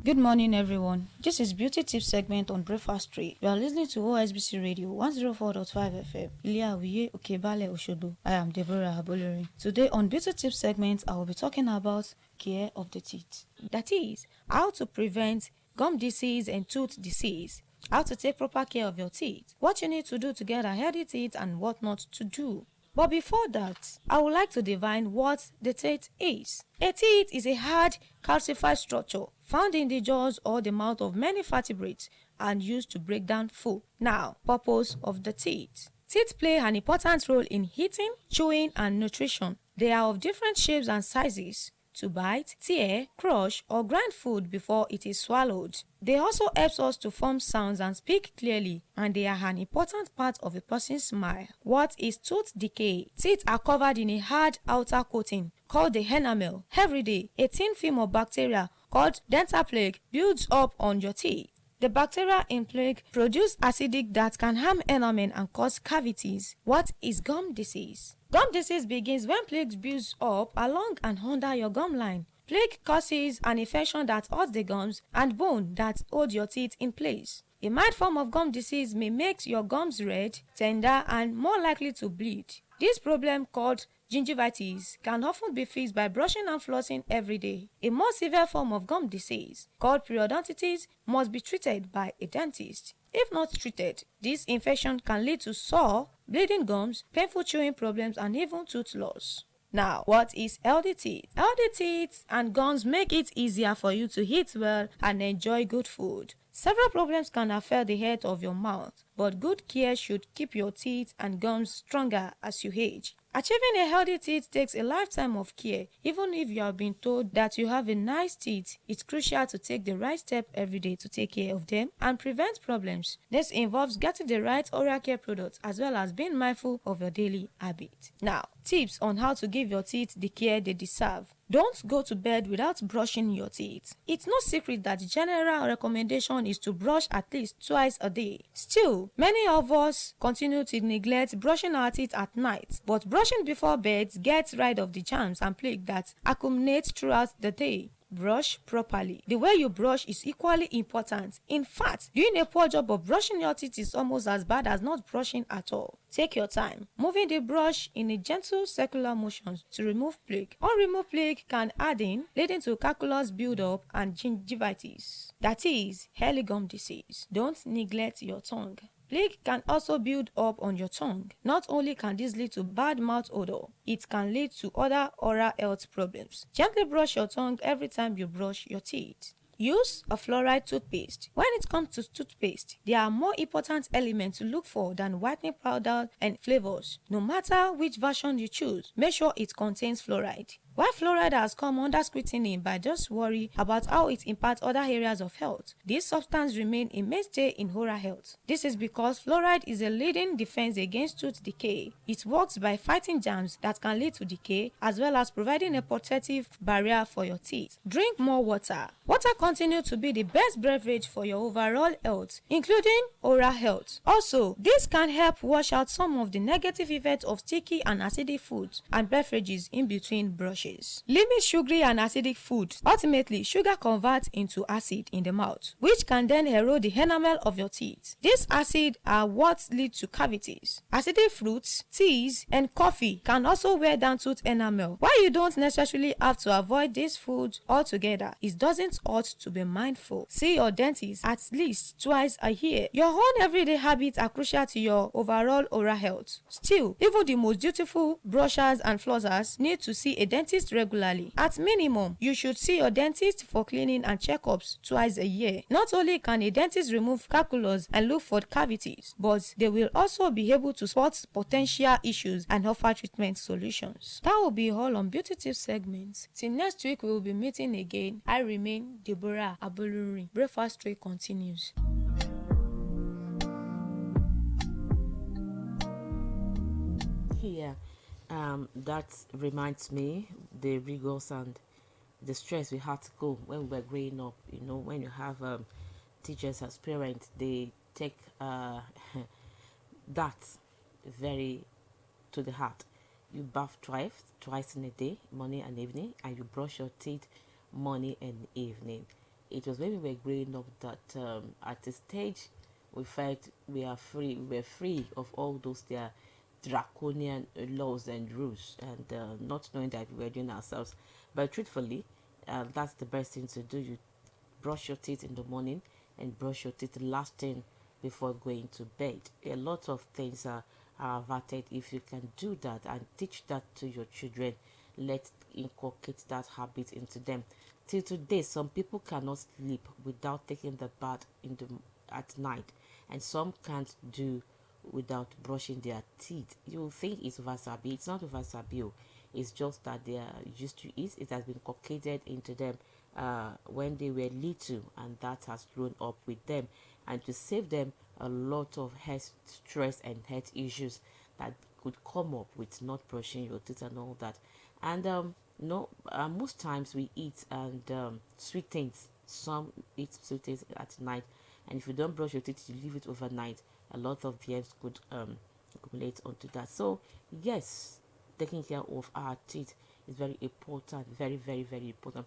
Good morning, everyone. This is Beauty Tips segment on Breakfast Tray. You are listening to OSBC Radio 104.5 FM, Iliawiye Okebale Oshodo. I am Deborah Abolori. Today on Beauty Tips segment, I will be talking about care of the teeth. That is, how to prevent gum disease and tooth disease, how to take proper care of your teeth, what you need to do to get a healthy teeth, and what not to do. But before that, I would like to define what the teeth is. A teeth is a hard, calcified structure found in the jaws or the mouth of many vertebrates and used to break down food. Now, purpose of the teeth. Teeth play an important role in eating, chewing, and nutrition. They are of different shapes and sizes to bite, tear, crush, or grind food before it is swallowed. They also help us to form sounds and speak clearly, and they are an important part of a person's smile. What is tooth decay? Teeth are covered in a hard outer coating called the enamel. Every day, a thin film of bacteria called dental plaque builds up on your teeth. The bacteria in plaque produce acidic that can harm enamel and cause cavities. What is gum disease? Gum disease begins when plaque builds up along and under your gum line. Plaque causes an infection that hurts the gums and bone that hold your teeth in place. A mild form of gum disease may make your gums red, tender, and more likely to bleed. This problem, called gingivitis, can often be fixed by brushing and flossing every day. A more severe form of gum disease, called periodontitis, must be treated by a dentist. If not treated, this infection can lead to sore, bleeding gums, painful chewing problems, and even tooth loss. Now, what is healthy teeth? Healthy teeth and gums make it easier for you to eat well and enjoy good food. Several problems can affect the health of your mouth, but good care should keep your teeth and gums stronger as you age. Achieving a healthy teeth takes a lifetime of care. Even if you have been told that you have a nice teeth, it's crucial to take the right step every day to take care of them and prevent problems. This involves getting the right oral care products as well as being mindful of your daily habits. Now, tips on how to give your teeth the care they deserve. Don't go to bed without brushing your teeth. It's no secret that the general recommendation is to brush at least twice a day. Still, many of us continue to neglect brushing our teeth at night, but brushing before bed gets rid of the germs and plaque that accumulate throughout the day. Brush properly. The way you brush is equally important. In fact, doing a poor job of brushing your teeth is almost as bad as not brushing at all. Take your time, moving the brush in a gentle circular motion to remove plaque. Unremoved plaque can harden, leading to calculus buildup and gingivitis. That is, early gum disease. Don't neglect your tongue. Plaque can also build up on your tongue. Not only can this lead to bad mouth odor, it can lead to other oral health problems. Gently brush your tongue every time you brush your teeth. Use a fluoride toothpaste. When it comes to toothpaste, there are more important elements to look for than whitening powder and flavors. No matter which version you choose, make sure it contains fluoride. While fluoride has come under scrutiny by just worry about how it impacts other areas of health, this substance remains a mainstay in oral health. This is because fluoride is a leading defense against tooth decay. It works by fighting germs that can lead to decay, as well as providing a protective barrier for your teeth. Drink more water. Water continues to be the best beverage for your overall health, including oral health. Also, this can help wash out some of the negative effects of sticky and acidic foods and beverages in between brushes. Limit sugary and acidic foods. Ultimately, sugar converts into acid in the mouth, which can then erode the enamel of your teeth. These acids are what lead to cavities. Acidic fruits, teas, and coffee can also wear down tooth enamel. While you don't necessarily have to avoid these foods altogether, it doesn't hurt to be mindful. See your dentist at least twice a year. Your own everyday habits are crucial to your overall oral health. Still, even the most dutiful brushers and flossers need to see a dentist dentist regularly. At minimum, you should see your dentist for cleaning and checkups twice a year. Not only can a dentist remove calculus and look for cavities, but they will also be able to spot potential issues and offer treatment solutions. That will be all on Beauty Tips segments. Till next week, we will be meeting again. I remain Deborah Aboluri. Breakfast Tray continues. Yeah, that reminds me the rigors and the stress we had to go when we were growing up. You know, when you have teachers as parents, they take that very to the heart. You bath twice in a day, morning and evening, and you brush your teeth morning and evening. It was when we were growing up that at a stage we felt we were free of all those their draconian laws and rules, and not knowing that we were doing ourselves. But truthfully, that's the best thing to do. You brush your teeth in the morning and brush your teeth last thing before going to bed. A lot of things are averted if you can do that and teach that to your children. Let's inculcate that habit into them. Till today, some people cannot sleep without taking the bath at night, and some can't do without brushing their teeth. You think it's wasabi. It's not wasabi. It's just that they are used to it. It has been inculcated into them when they were little, and that has grown up with them, and to save them a lot of health stress and health issues that could come up with not brushing your teeth and all that. And no, most times we eat and sweet things. Some eat sweet things at night, and if you don't brush your teeth, you leave it overnight, a lot of germs could accumulate onto that. So yes, taking care of our teeth is very important, very very very important.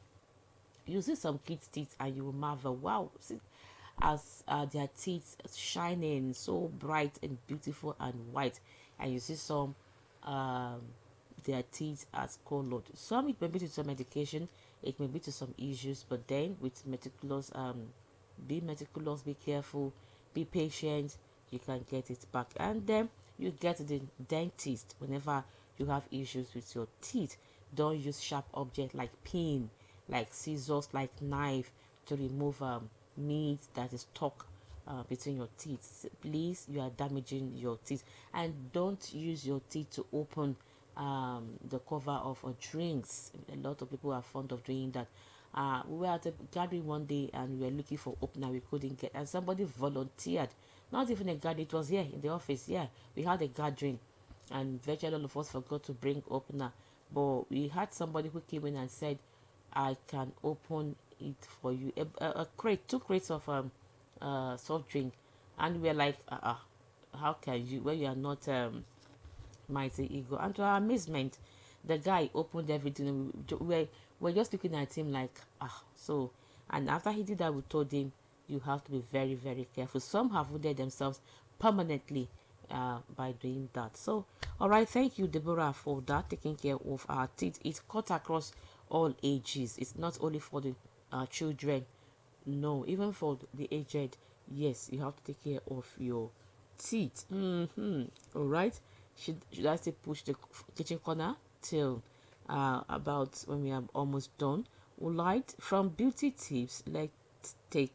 You see some kids' teeth and you will marvel, wow, see, as their teeth shining so bright and beautiful and white, and you see some um, their teeth as colored. Some it may be to some medication, it may be to some issues, but then with be meticulous, be careful, be patient, you can get it back. And then you get the dentist whenever you have issues with your teeth. Don't use sharp objects like pin, like scissors, like knife to remove meat that is stuck between your teeth. Please, you are damaging your teeth. And don't use your teeth to open the cover of drinks. A lot of people are fond of doing that. We were at a gathering one day and we were looking for opener we couldn't get, and somebody volunteered. Not even a gathering, it was here in the office. Yeah, we had a gathering and virtually all of us forgot to bring opener, but we had somebody who came in and said, I can open it for you. A crate, 2 crates of soft drink, and we are like, how can you when you are not mighty ego? And to our amazement, the guy opened everything, and we're just looking at him like, so. And after he did that, we told him, you have to be very very careful. Some have wounded themselves permanently by doing that. So all right, thank you Deborah for that, taking care of our teeth. It's cut across all ages. It's not only for the children, no, even for the aged. Yes, you have to take care of your teeth. All right, should I say push the kitchen corner till about when we are almost done? All right, from beauty tips, let's take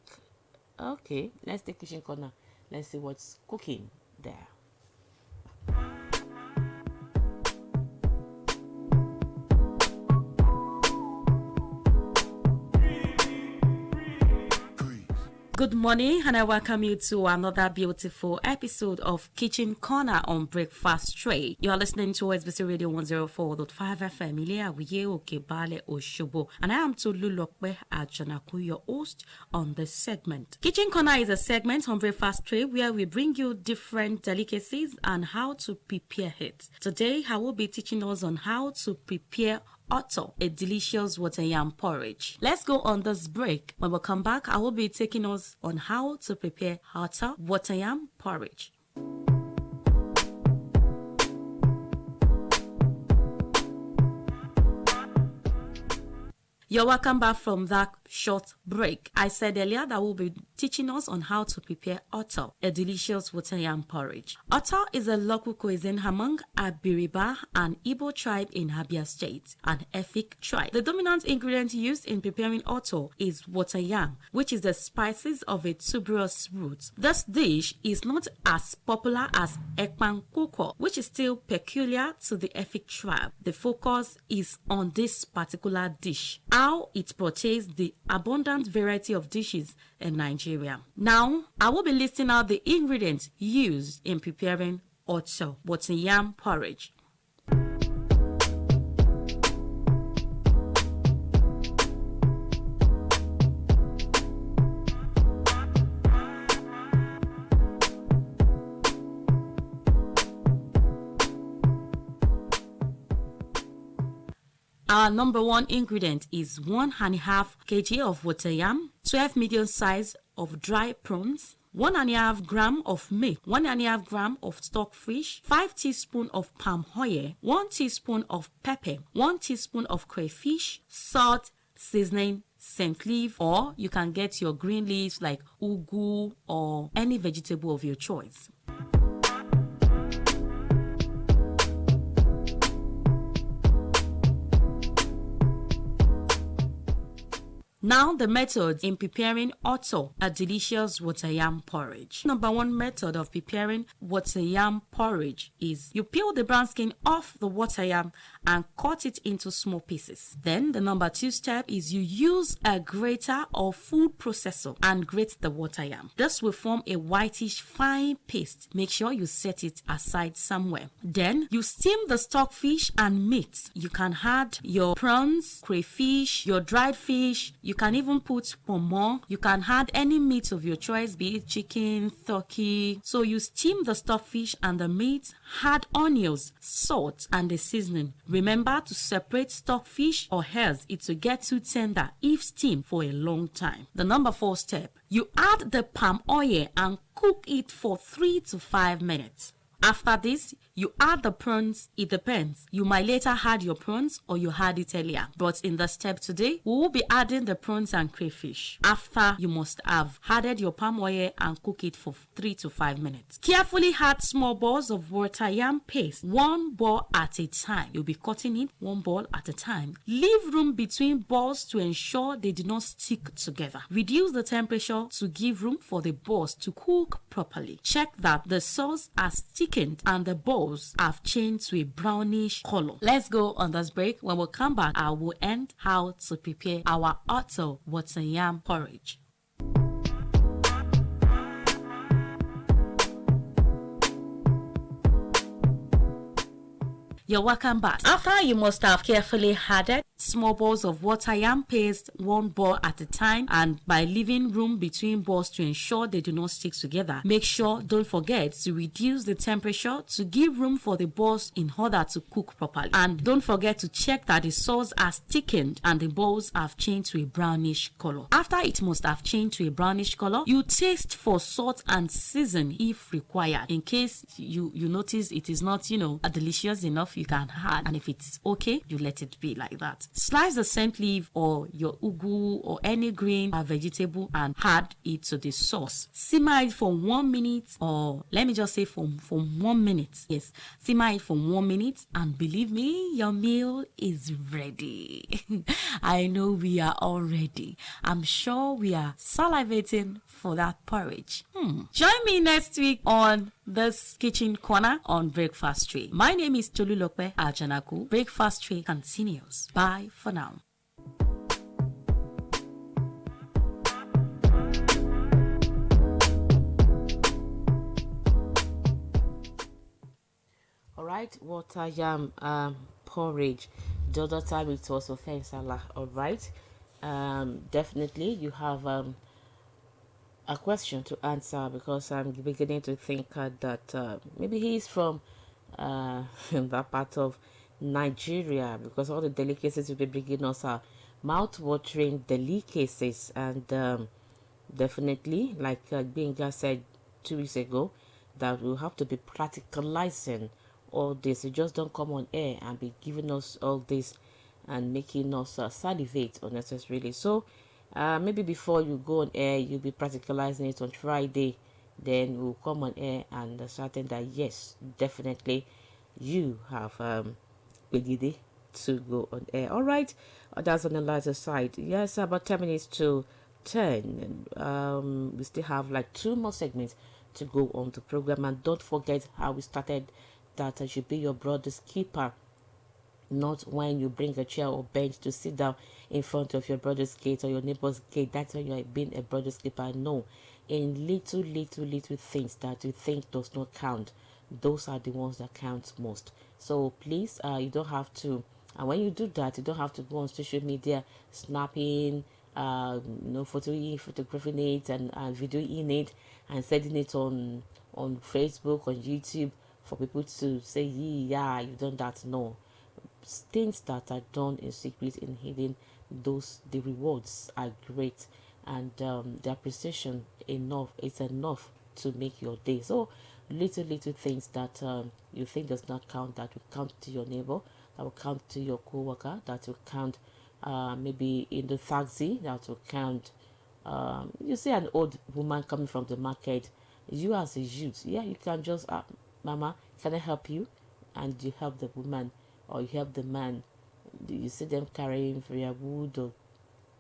kitchen corner. Let's see what's cooking there. Good morning, and I welcome you to another beautiful episode of Kitchen Corner on Breakfast Tray. You are listening to OSBC Radio 104.5 FM, Ileawiye Okebale Oshobo, and I am Tolulokwe Ajanaku, your host on this segment. Kitchen Corner is a segment on Breakfast Tray where we bring you different delicacies and how to prepare it. Today, I will be teaching us on how to prepare Otto, a delicious water yam porridge. Let's go on this break. When we come back, I will be taking us on how to prepare Otto water yam porridge. You're welcome back from that short break. I said earlier that we'll be teaching us on how to prepare oto, a delicious water yam porridge. Oto is a local cuisine among Abiriba and Igbo tribe in Abia State, an Efik tribe. The dominant ingredient used in preparing oto is water yam, which is the spices of a tuberous root. This dish is not as popular as ekpan koko, which is still peculiar to the Efik tribe. The focus is on this particular dish, how it portrays the abundant variety of dishes in Nigeria. Now, I will be listing out the ingredients used in preparing oto, water yam porridge. Our number one ingredient is 1.5 kg of water yam, 12 medium size of dry prawns, 1.5 gram of meat, 1.5 gram of stockfish, 5 teaspoons of palm oil, 1 teaspoon of pepper, 1 teaspoon of crayfish, salt, seasoning, scent leaf, or you can get your green leaves like ugu or any vegetable of your choice. Now the method in preparing oto, a delicious water yam porridge. Number one method of preparing water yam porridge is you peel the brown skin off the water yam and cut it into small pieces. Then the number two step is you use a grater or food processor and grate the water yam. This will form a whitish fine paste. Make sure you set it aside somewhere. Then you steam the stockfish and meat. You can add your prawns, crayfish, your dried fish. You can even put pomo. You can add any meat of your choice, be it chicken, turkey. So you steam the stockfish and the meat, add onions, salt, and the seasoning. Remember to separate stockfish or else it will get too tender if steamed for a long time. The number four step, you add the palm oil and cook it for 3 to 5 minutes. After this, you add the prawns. It depends. You might later add your prawns or you add it earlier. But in the step today, we will be adding the prawns and crayfish. After, you must have added your palm oil and cook it for 3 to 5 minutes. Carefully add small balls of water yam paste, 1 ball at a time. You'll be cutting it 1 ball at a time. Leave room between balls to ensure they do not stick together. Reduce the temperature to give room for the balls to cook properly. Check that the sauce are thickened and the balls have changed to a brownish color. Let's go on this break. When we come back, I will end how to prepare our oto water yam porridge. You're welcome back. After, you must have carefully added small balls of water yam paste, 1 ball at a time, and by leaving room between balls to ensure they do not stick together. Make sure, don't forget to reduce the temperature to give room for the balls in order to cook properly. And don't forget to check that the sauce has thickened and the balls have changed to a brownish color. After it must have changed to a brownish color, you taste for salt and season if required. In case you notice it is not, delicious enough, you can add, and if it's okay, you let it be like that. Slice the scent leaf or your ugu or any green or vegetable and add it to the sauce. Simmer it for 1 minute, or let me just say for 1 minute. Yes, simmer it for 1 minute, and believe me, your meal is ready. I know we are all ready. I'm sure we are salivating for that porridge. Join me next week on this kitchen corner on Breakfast Tray. My name is Tolulope Ajanaku. Breakfast Tray continues. Bye for now. All right, water yam porridge. The other time it was ofensala. All right, definitely you have a question to answer, because I'm beginning to think that maybe he's from that part of Nigeria, because all the delicacies will be bringing us are mouth-watering delicacies, and definitely, like Benga said 2 weeks ago, that we'll have to be practicalizing all this. You just don't come on air and be giving us all this and making us salivate unnecessarily. So Maybe before you go on air, you'll be practicalizing it on Friday. Then we'll come on air and certain that yes, definitely you have Begidi to go on air. All right, that's on the lighter side. Yes, about 10 minutes to 10. We still have like 2 more segments to go on the program. And don't forget how we started that I should be your brother's keeper, not when you bring a chair or bench to sit down in front of your brother's gate or your neighbor's gate. That's when you're being a brother's keeper. No, in little things that you think does not count, those are the ones that count most. So please, you don't have to, and when you do that, you don't have to go on social media snapping, photographing it and videoing it and sending it on Facebook, on YouTube, for people to say, yeah, you've done that. No, things that are done in secret and hidden, those the rewards are great, and the appreciation it's enough to make your day. So little things that you think does not count, that will count to your neighbor, that will count to your co-worker, that will count maybe in the taxi, that will count. You see an old woman coming from the market, you as a youth, yeah, you can just mama, can I help you? And you help the woman or you help the man. You see them carrying firewood, or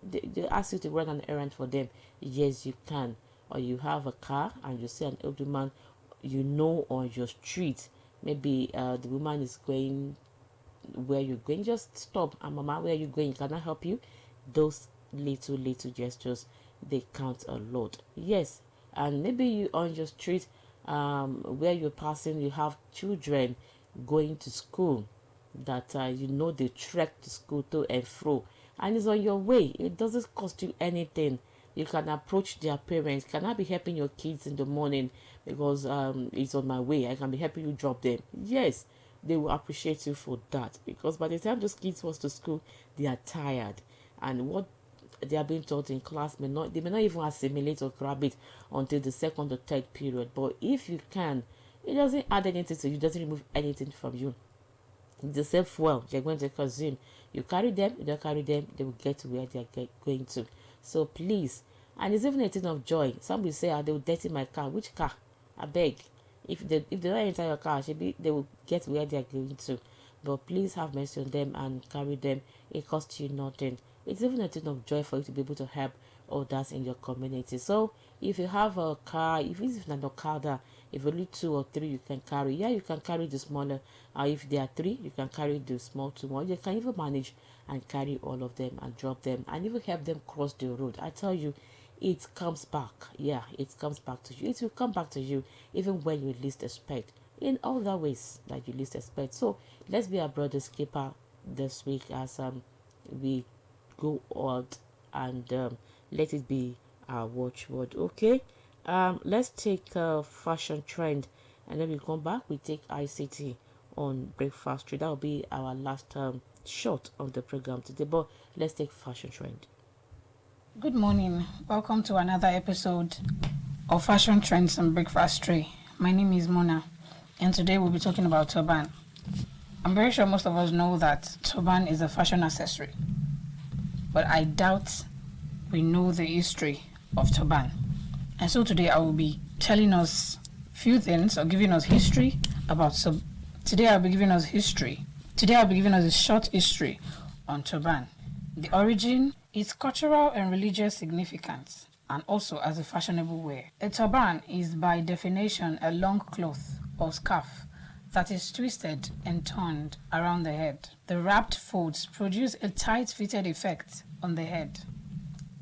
they ask you to run an errand for them. Yes, you can. Or you have a car and you see an old woman on your street. Maybe the woman is going where you're going. Just stop. And mama, where are you going? Can I help you? Those little gestures, they count a lot. Yes. And maybe you on your street, where you're passing, you have children going to school that they trek to school to and fro, and it's on your way. It doesn't cost you anything. You can approach their parents. Can I be helping your kids in the morning because it's on my way? I can be helping you drop them. Yes, they will appreciate you for that, because by the time those kids was to school, they are tired, and what they are being taught in class may not even assimilate or grab it until the second or third period. But if you can, it doesn't add anything to you, it doesn't remove anything from you. The same fuel they're going to consume. You carry them, you don't carry them, they will get to where they are going to. So please, and it's even a thing of joy. Some will say, they will dirty my car. Which car? I beg. If they don't enter your car, they will get where they are going to. But please have mercy on them and carry them. It costs you nothing. It's even a thing of joy for you to be able to help others in your community. So if you have a car, if it's an Okada, if only 2 or 3 you can carry, yeah, you can carry the smaller. If there are 3, you can carry the small 2 more. You can even manage and carry all of them and drop them and even help them cross the road. I tell you, it comes back. Yeah, it comes back to you. It will come back to you even when you least expect, in other ways that you least expect. So let's be our brother's keeper this week as we go out, and let it be our watchword. Okay, let's take fashion trend, and then we come back. We take ICT on breakfast trade. That will be our last shot of the program today, but let's take fashion trend. Good morning. Welcome to another episode of Fashion Trends and Breakfast Tray. My name is Mona, and today we'll be talking about turban. I'm very sure most of us know that turban is a fashion accessory, but I doubt we know the history of turban. And so today I will be telling us few things, or giving us history about Today I'll be giving us a short history on turban, the origin, its cultural and religious significance, and also as a fashionable wear. A turban is by definition a long cloth or scarf that is twisted and turned around the head. The wrapped folds produce a tight-fitted effect on the head.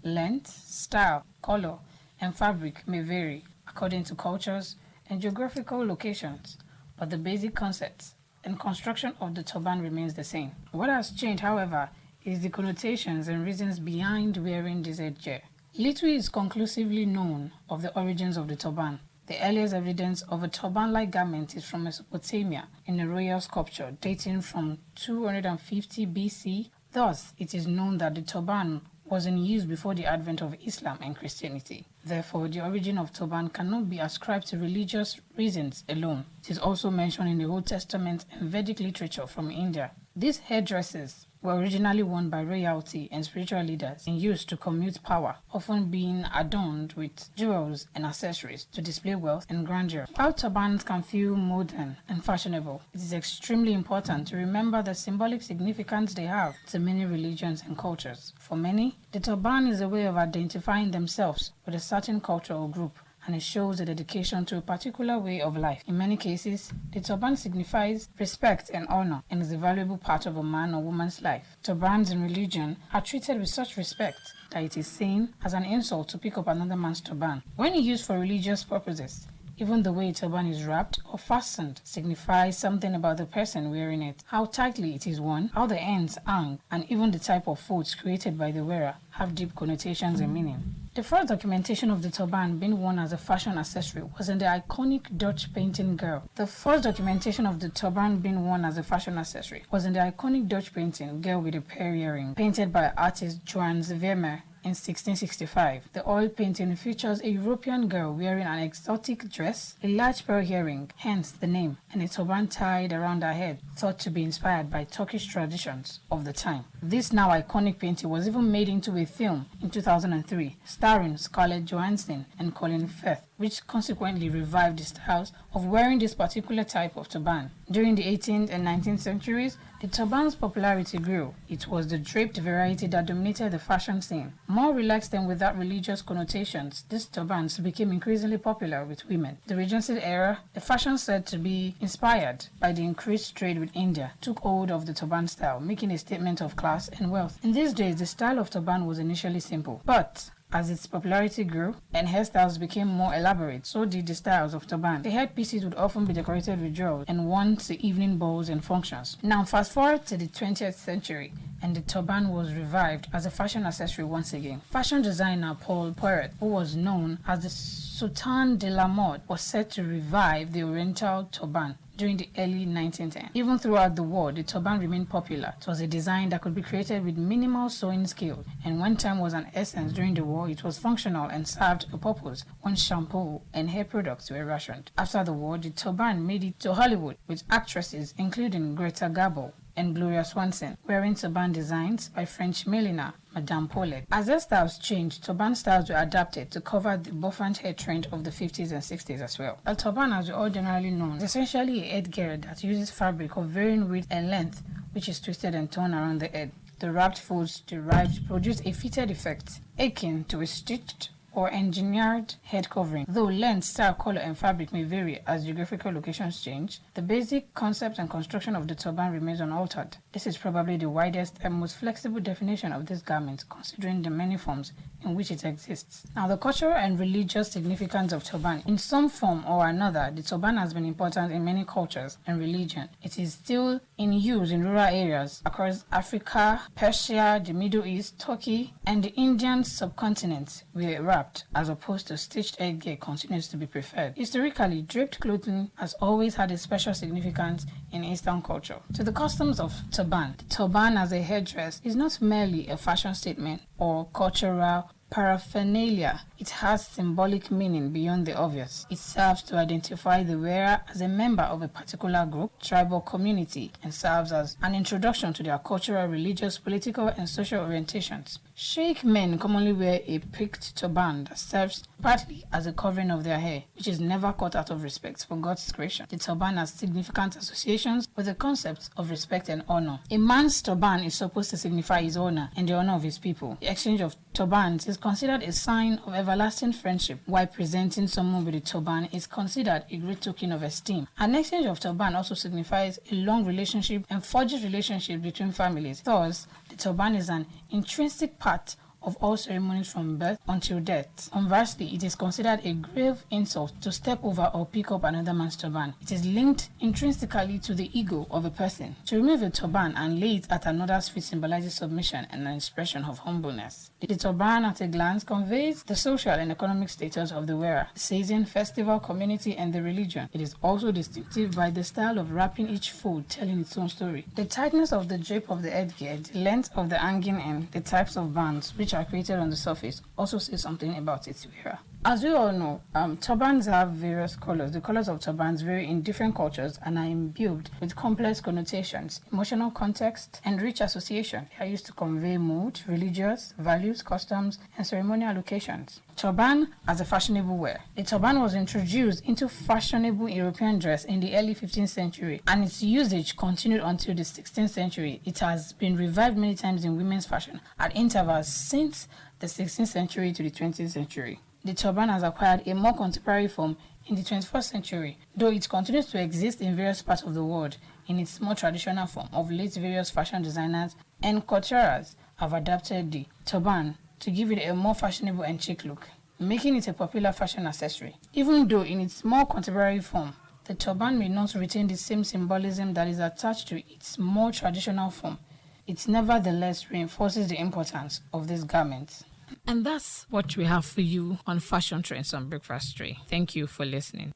Length, style, color, and fabric may vary according to cultures and geographical locations, but the basic concept and construction of the turban remains the same. What has changed, however, is the connotations and reasons behind wearing this headgear. Little is conclusively known of the origins of the turban. The earliest evidence of a turban-like garment is from Mesopotamia in a royal sculpture dating from 250 BC. Thus, it is known that the turban was in use before the advent of Islam and Christianity. Therefore, the origin of turban cannot be ascribed to religious reasons alone. It is also mentioned in the Old Testament and Vedic literature from India. These headdresses were originally worn by royalty and spiritual leaders and used to commute power, often being adorned with jewels and accessories to display wealth and grandeur. While turbans can feel modern and fashionable, it is extremely important to remember the symbolic significance they have to many religions and cultures. For many, the turban is a way of identifying themselves with a certain culture or group, and it shows a dedication to a particular way of life. In many cases, the turban signifies respect and honor and is a valuable part of a man or woman's life. Turbans in religion are treated with such respect that it is seen as an insult to pick up another man's turban. When used for religious purposes, even the way a turban is wrapped or fastened signifies something about the person wearing it. How tightly it is worn, how the ends hang, and even the type of folds created by the wearer have deep connotations and meaning. The first documentation of the turban being worn as a fashion accessory was in the iconic Dutch painting Girl. The first documentation of the turban being worn as a fashion accessory was in the iconic Dutch painting Girl with a Pearl Earring, painted by artist Johannes Vermeer in 1665. The oil painting features a European girl wearing an exotic dress, a large pearl earring, hence the name, and a turban tied around her head, thought to be inspired by Turkish traditions of the time. This now iconic painting was even made into a film in 2003, starring Scarlett Johansson and Colin Firth, which consequently revived the styles of wearing this particular type of turban. During the 18th and 19th centuries, the turban's popularity grew. It was the draped variety that dominated the fashion scene. More relaxed and without religious connotations, these turbans became increasingly popular with women. The Regency era, a fashion said to be inspired by the increased trade with India, took hold of the turban style, making a statement of class and wealth. In these days, the style of turban was initially simple, but as its popularity grew and hairstyles became more elaborate, so did the styles of turban. The headpieces would often be decorated with jewels and worn to evening balls and functions. Now fast forward to the 20th century, and the turban was revived as a fashion accessory once again. Fashion designer Paul Poiret, who was known as the Sultan de la Mode, was set to revive the Oriental turban during the early 1910s. Even throughout the war, the turban remained popular. It was a design that could be created with minimal sewing skill, and when time was an essence during the war, it was functional and served a purpose when shampoo and hair products were rationed. After the war, the turban made it to Hollywood, with actresses including Greta Garbo and Gloria Swanson wearing turban designs by French milliner Madame Paulette. As hairstyles changed, turban styles were adapted to cover the bouffant hair trend of the 50s and 60s as well. A turban, as we ordinarily know, is essentially a headgear that uses fabric of varying width and length, which is twisted and torn around the head. The wrapped folds derived to produce a fitted effect, akin to a stitched or engineered head covering. Though length, style, color, and fabric may vary as geographical locations change, the basic concept and construction of the turban remains unaltered. This is probably the widest and most flexible definition of this garment, considering the many forms in which it exists. Now, the cultural and religious significance of turban. In some form or another, the turban has been important in many cultures and religions. It is still in use in rural areas across Africa, Persia, the Middle East, Turkey, and the Indian subcontinent, where wrapped as opposed to stitched headgear continues to be preferred. Historically, draped clothing has always had a special significance in Eastern culture. To the customs of turban, the turban as a headdress is not merely a fashion statement or cultural paraphernalia. It has symbolic meaning beyond the obvious. It serves to identify the wearer as a member of a particular group, tribe, or community, and serves as an introduction to their cultural, religious, political, and social orientations. Sheikh men commonly wear a peaked turban that serves partly as a covering of their hair, which is never cut out of respect for God's creation. The turban has significant associations with the concepts of respect and honor. A man's turban is supposed to signify his honor and the honor of his people. The exchange of turbans is considered a sign of everlasting friendship, while presenting someone with a turban is considered a great token of esteem. An exchange of turban also signifies a long relationship and forges relationships between families. Thus, the turban is an intrinsic part of all ceremonies from birth until death. Conversely, it is considered a grave insult to step over or pick up another man's turban. It is linked intrinsically to the ego of a person. To remove a turban and lay it at another's feet symbolizes submission and an expression of humbleness. The turban at a glance conveys the social and economic status of the wearer, the season, festival, community, and the religion. It is also distinctive by the style of wrapping each fold telling its own story. The tightness of the drape of the headgear, the length of the hanging end, the types of bands which are created on the surface also say something about its wearer. As we all know, turbans have various colors. The colors of turbans vary in different cultures and are imbued with complex connotations, emotional context, and rich association. They are used to convey mood, religious, values, customs, and ceremonial occasions. Turban as a fashionable wear. The turban was introduced into fashionable European dress in the early 15th century, and its usage continued until the 16th century. It has been revived many times in women's fashion at intervals since the 16th century to the 20th century. The turban has acquired a more contemporary form in the 21st century, though it continues to exist in various parts of the world in its more traditional form. Of late, various fashion designers and couturiers have adapted the turban to give it a more fashionable and chic look, making it a popular fashion accessory. Even though in its more contemporary form, the turban may not retain the same symbolism that is attached to its more traditional form, it nevertheless reinforces the importance of this garment. And that's what we have for you on Fashion Trends on Breakfast Tray. Thank you for listening.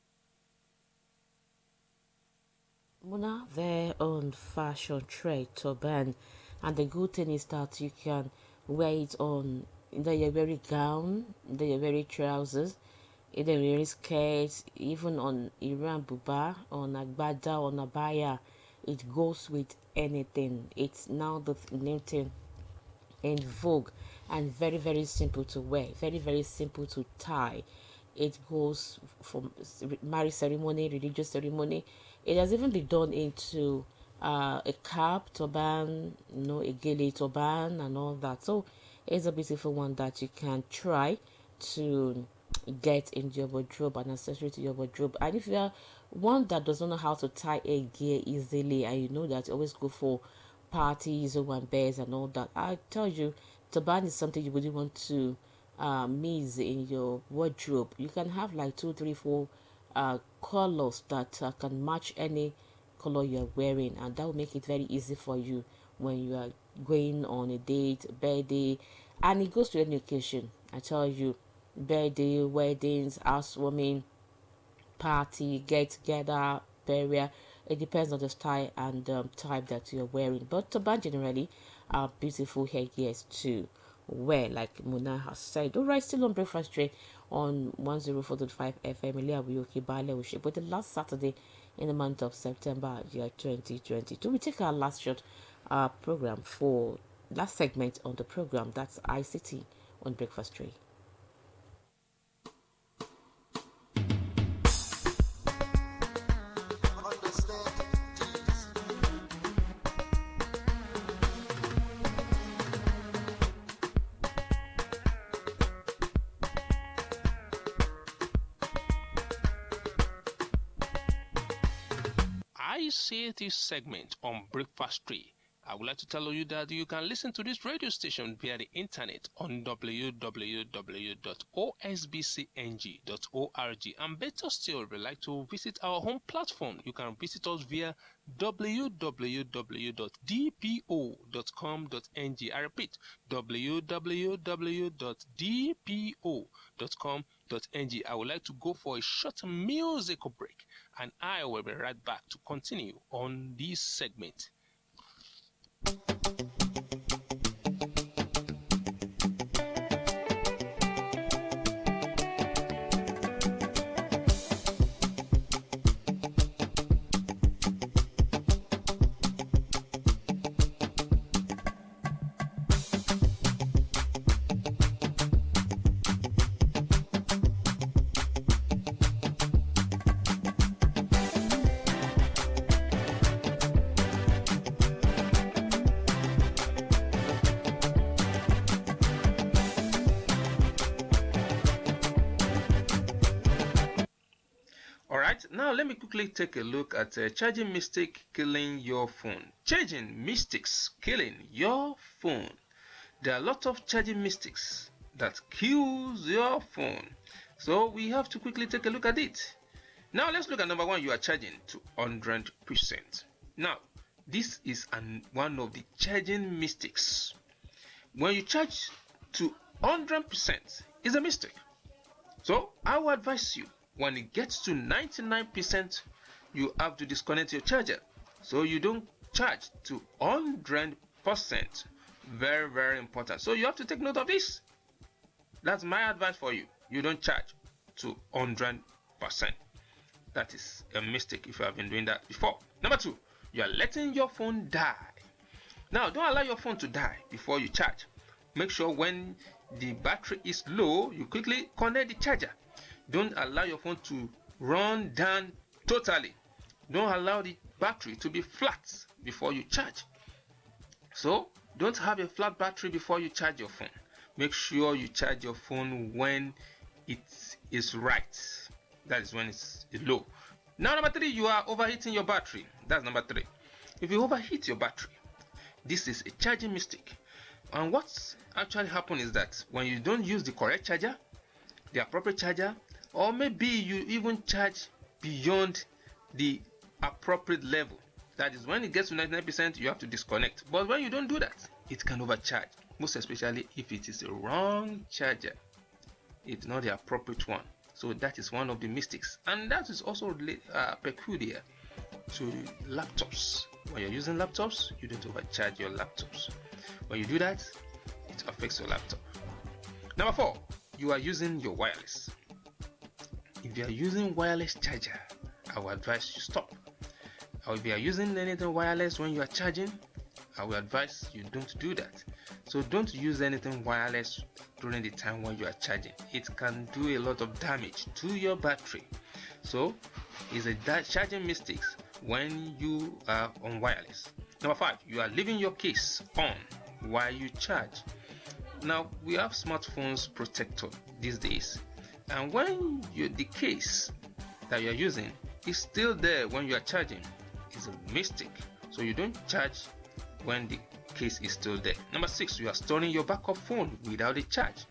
Muna, there on Fashion Tray turban, and the good thing is that you can wear it on either you're wearing gown, either you're wearing trousers, either you're wearing skirts, even on Iran buba, on agbada, on abaya. It goes with anything. It's now the new thing in vogue, and very very simple to wear, very very simple to tie. It goes from marriage ceremony, religious ceremony. It has even been done into a cap, turban, a gele turban and all that. So it's a beautiful one that you can try to get into your wardrobe, an accessory to your wardrobe. And if you are one that doesn't know how to tie a gear easily, and you know that you always go for parties or one bears and all that, I tell you, turban is something you wouldn't want to miss in your wardrobe. You can have like 2 3 4 colors that can match any color you're wearing, and that will make it very easy for you when you are going on a date, birthday, and it goes to any occasion. I tell you, birthday, weddings, housewarming, party, get together, burial. It depends on the style and type that you're wearing. But turban generally are beautiful headgears to wear, like Muna has said. Alright, still on Breakfast Tray on 104.5 FM. But the last Saturday in the month of September, year 2022, we take our last shot program for last segment on the program. That's ICT on Breakfast Tray. ICT segment on Breakfast Tree. I would like to tell you that you can listen to this radio station via the internet on www.osbcng.org, and better still, if you like to visit our home platform, you can visit us via www.dpo.com.ng. I repeat, www.dpo.com.ng. I would like to go for a short musical break, and I will be right back to continue on this segment. Now let me quickly take a look at charging mistake killing your phone. Charging mistakes killing your phone. There are a lot of charging mistakes that kills your phone, so we have to quickly take a look at it. Now let's look at number one. You are charging to 100%. Now this is one of the charging mistakes. When you charge to 100%, is a mistake. So I will advise you, when it gets to 99%, you have to disconnect your charger, so you don't charge to 100%. Very, very important. So you have to take note of this. That's my advice for you. You don't charge to 100%. That is a mistake if you have been doing that before. Number 2, you are letting your phone die. Now, don't allow your phone to die before you charge. Make sure when the battery is low, you quickly connect the charger. Don't allow your phone to run down totally. Don't allow the battery to be flat before you charge. So, don't have a flat battery before you charge your phone. Make sure you charge your phone when it is right. That is when it's low. Now, number 3, you are overheating your battery. That's number 3. If you overheat your battery, this is a charging mistake. And what's actually happens is that when you don't use the correct charger, the appropriate charger, or maybe you even charge beyond the appropriate level, that is when it gets to 99%, you have to disconnect. But when you don't do that, it can overcharge, most especially if it is a wrong charger. It's not the appropriate one. So that is one of the mistakes, and that is also peculiar to laptops. When you're using laptops, you don't overcharge your laptops. When you do that, it affects your laptop. Number 4, you are using your wireless. If you are using wireless charger, I will advise you stop. Or if you are using anything wireless when you are charging, I will advise you don't do that. So don't use anything wireless during the time when you are charging. It can do a lot of damage to your battery. So it's a charging mistakes when you are on wireless. Number 5, you are leaving your case on while you charge. Now we have smartphones protector these days, and when the case that you are using is still there when you are charging, it's a mistake. So you don't charge when the case is still there. Number 6, you are storing your backup phone without a charge.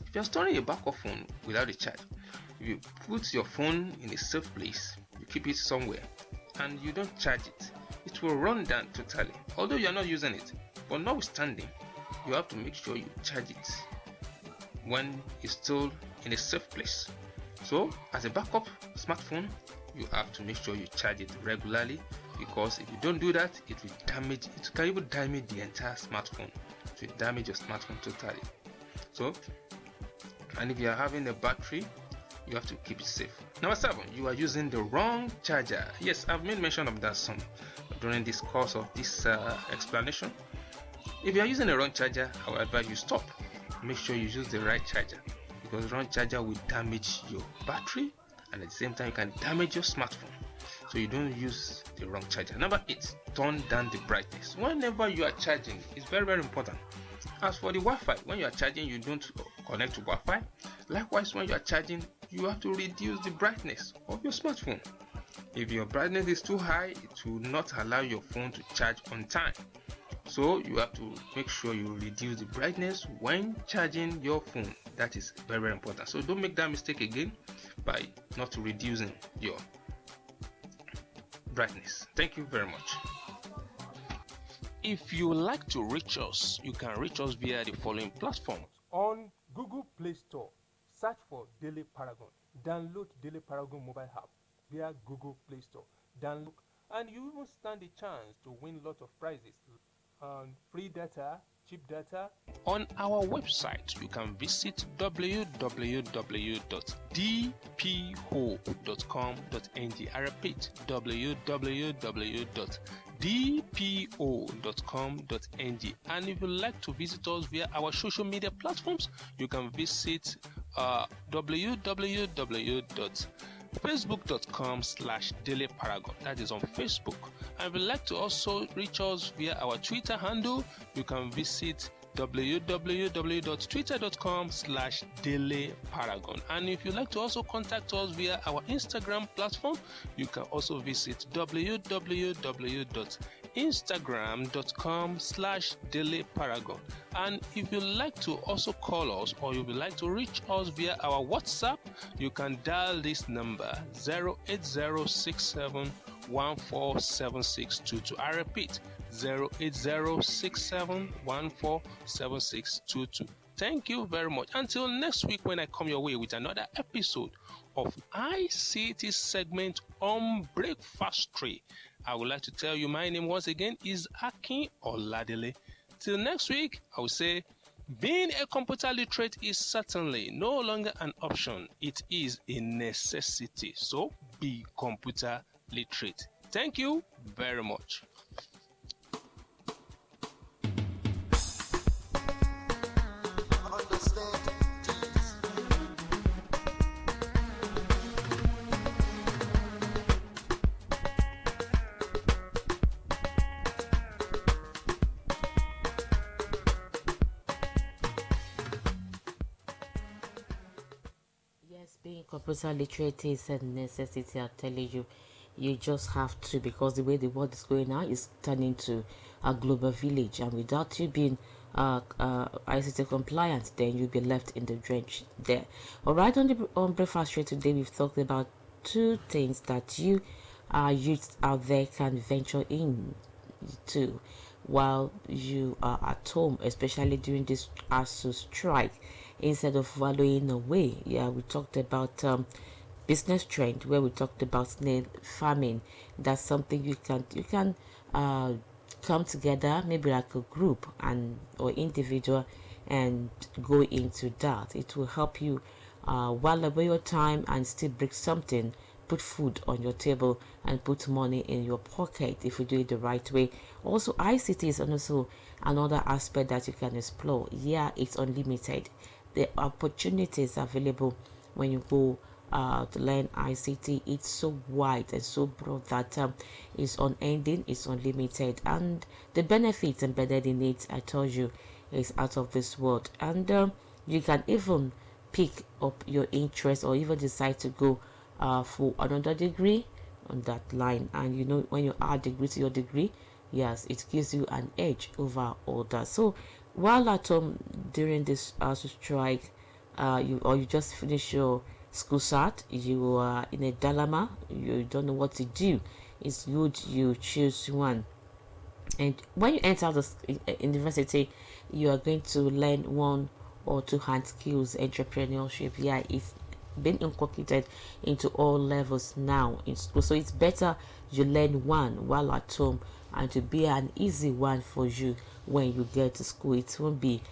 If you are storing your backup phone without a charge, if you put your phone in a safe place, you keep it somewhere, and you don't charge it, it will run down totally, although you are not using it. But notwithstanding, you have to make sure you charge it when it's still in a safe place. So as a backup smartphone, you have to make sure you charge it regularly, because if you don't do that, it will damage, it can even damage the entire smartphone. It will damage your smartphone totally. So, and if you are having a battery, you have to keep it safe. Number 7, you are using the wrong charger. Yes, I've made mention of that some during this course of this explanation. If you are using the wrong charger, I will advise you stop. Make sure you use the right charger, because wrong charger will damage your battery, and at the same time you can damage your smartphone. So you don't use the wrong charger. Number 8, turn down the brightness whenever you are charging. It's very, very important. As for the Wi-Fi, when you are charging, you don't connect to Wi-Fi. Likewise, when you are charging, you have to reduce the brightness of your smartphone. If your brightness is too high, it will not allow your phone to charge on time. So you have to make sure you reduce the brightness when charging your phone. That is very, very important. So don't make that mistake again by not reducing your brightness. Thank you very much. If you would like to reach us, you can reach us via the following platforms. On Google Play Store, search for Daily Paragon. Download Daily Paragon mobile app via Google Play Store. Download, and you even stand a chance to win lots of prizes. Free data, cheap data. On our website, you can visit www.dpo.com.ng. I repeat, www.dpo.com.ng. And if you'd like to visit us via our social media platforms, you can visit www.facebook.com/dailyparagon. That is on Facebook. And if you'd like to also reach us via our Twitter handle, you can visit www.twitter.com/dailyparagon. And if you'd like to also contact us via our Instagram platform, you can also visit www.instagram.com/dailyparagon. And if you'd like to also call us, or you would like to reach us via our WhatsApp, you can dial this number 08067147622. I repeat, 08067147622. Thank you very much. Until next week, when I come your way with another episode of ICT segment on Breakfast Tree, I would like to tell you my name once again is Akin Oladele. Till next week, I will say Being a computer literate is certainly no longer an option, it is a necessity. So be computer literate. Thank you very much. Yes, being computer literate is a necessity. I'm telling you, you just have to, because the way the world is going now is turning to a global village, and without you being ICT compliant, then you'll be left in the drench there. All right, on Breakfast Trade today, we've talked about two things that you youth out there can venture into while you are at home, especially during this ASU strike, instead of wallowing away. Yeah, we talked about business trend, where we talked about snail farming. That's something you can uh, come together, maybe like a group and or individual, and go into that. It will help you while away your time and still bring something, put food on your table and put money in your pocket if you do it the right way. Also, ICT is also another aspect that you can explore. Yeah, it's unlimited. The opportunities available when you go to learn ICT, it's so wide and so broad that it's unending, it's unlimited, and the benefits embedded in it, I told you, is out of this world. And you can even pick up your interest or even decide to go for another degree on that line. And you know, when you add degree to your degree, yes, it gives you an edge over others. So while at home during this strike, you just finish your school start, you are in a dilemma, you don't know what to do, it's good you choose one. And when you enter the university, you are going to learn one or two hand skills. Entrepreneurship, yeah, it's been inculcated into all levels now in school, so it's better you learn one while at home, and to be an easy one for you when you get to school. It won't be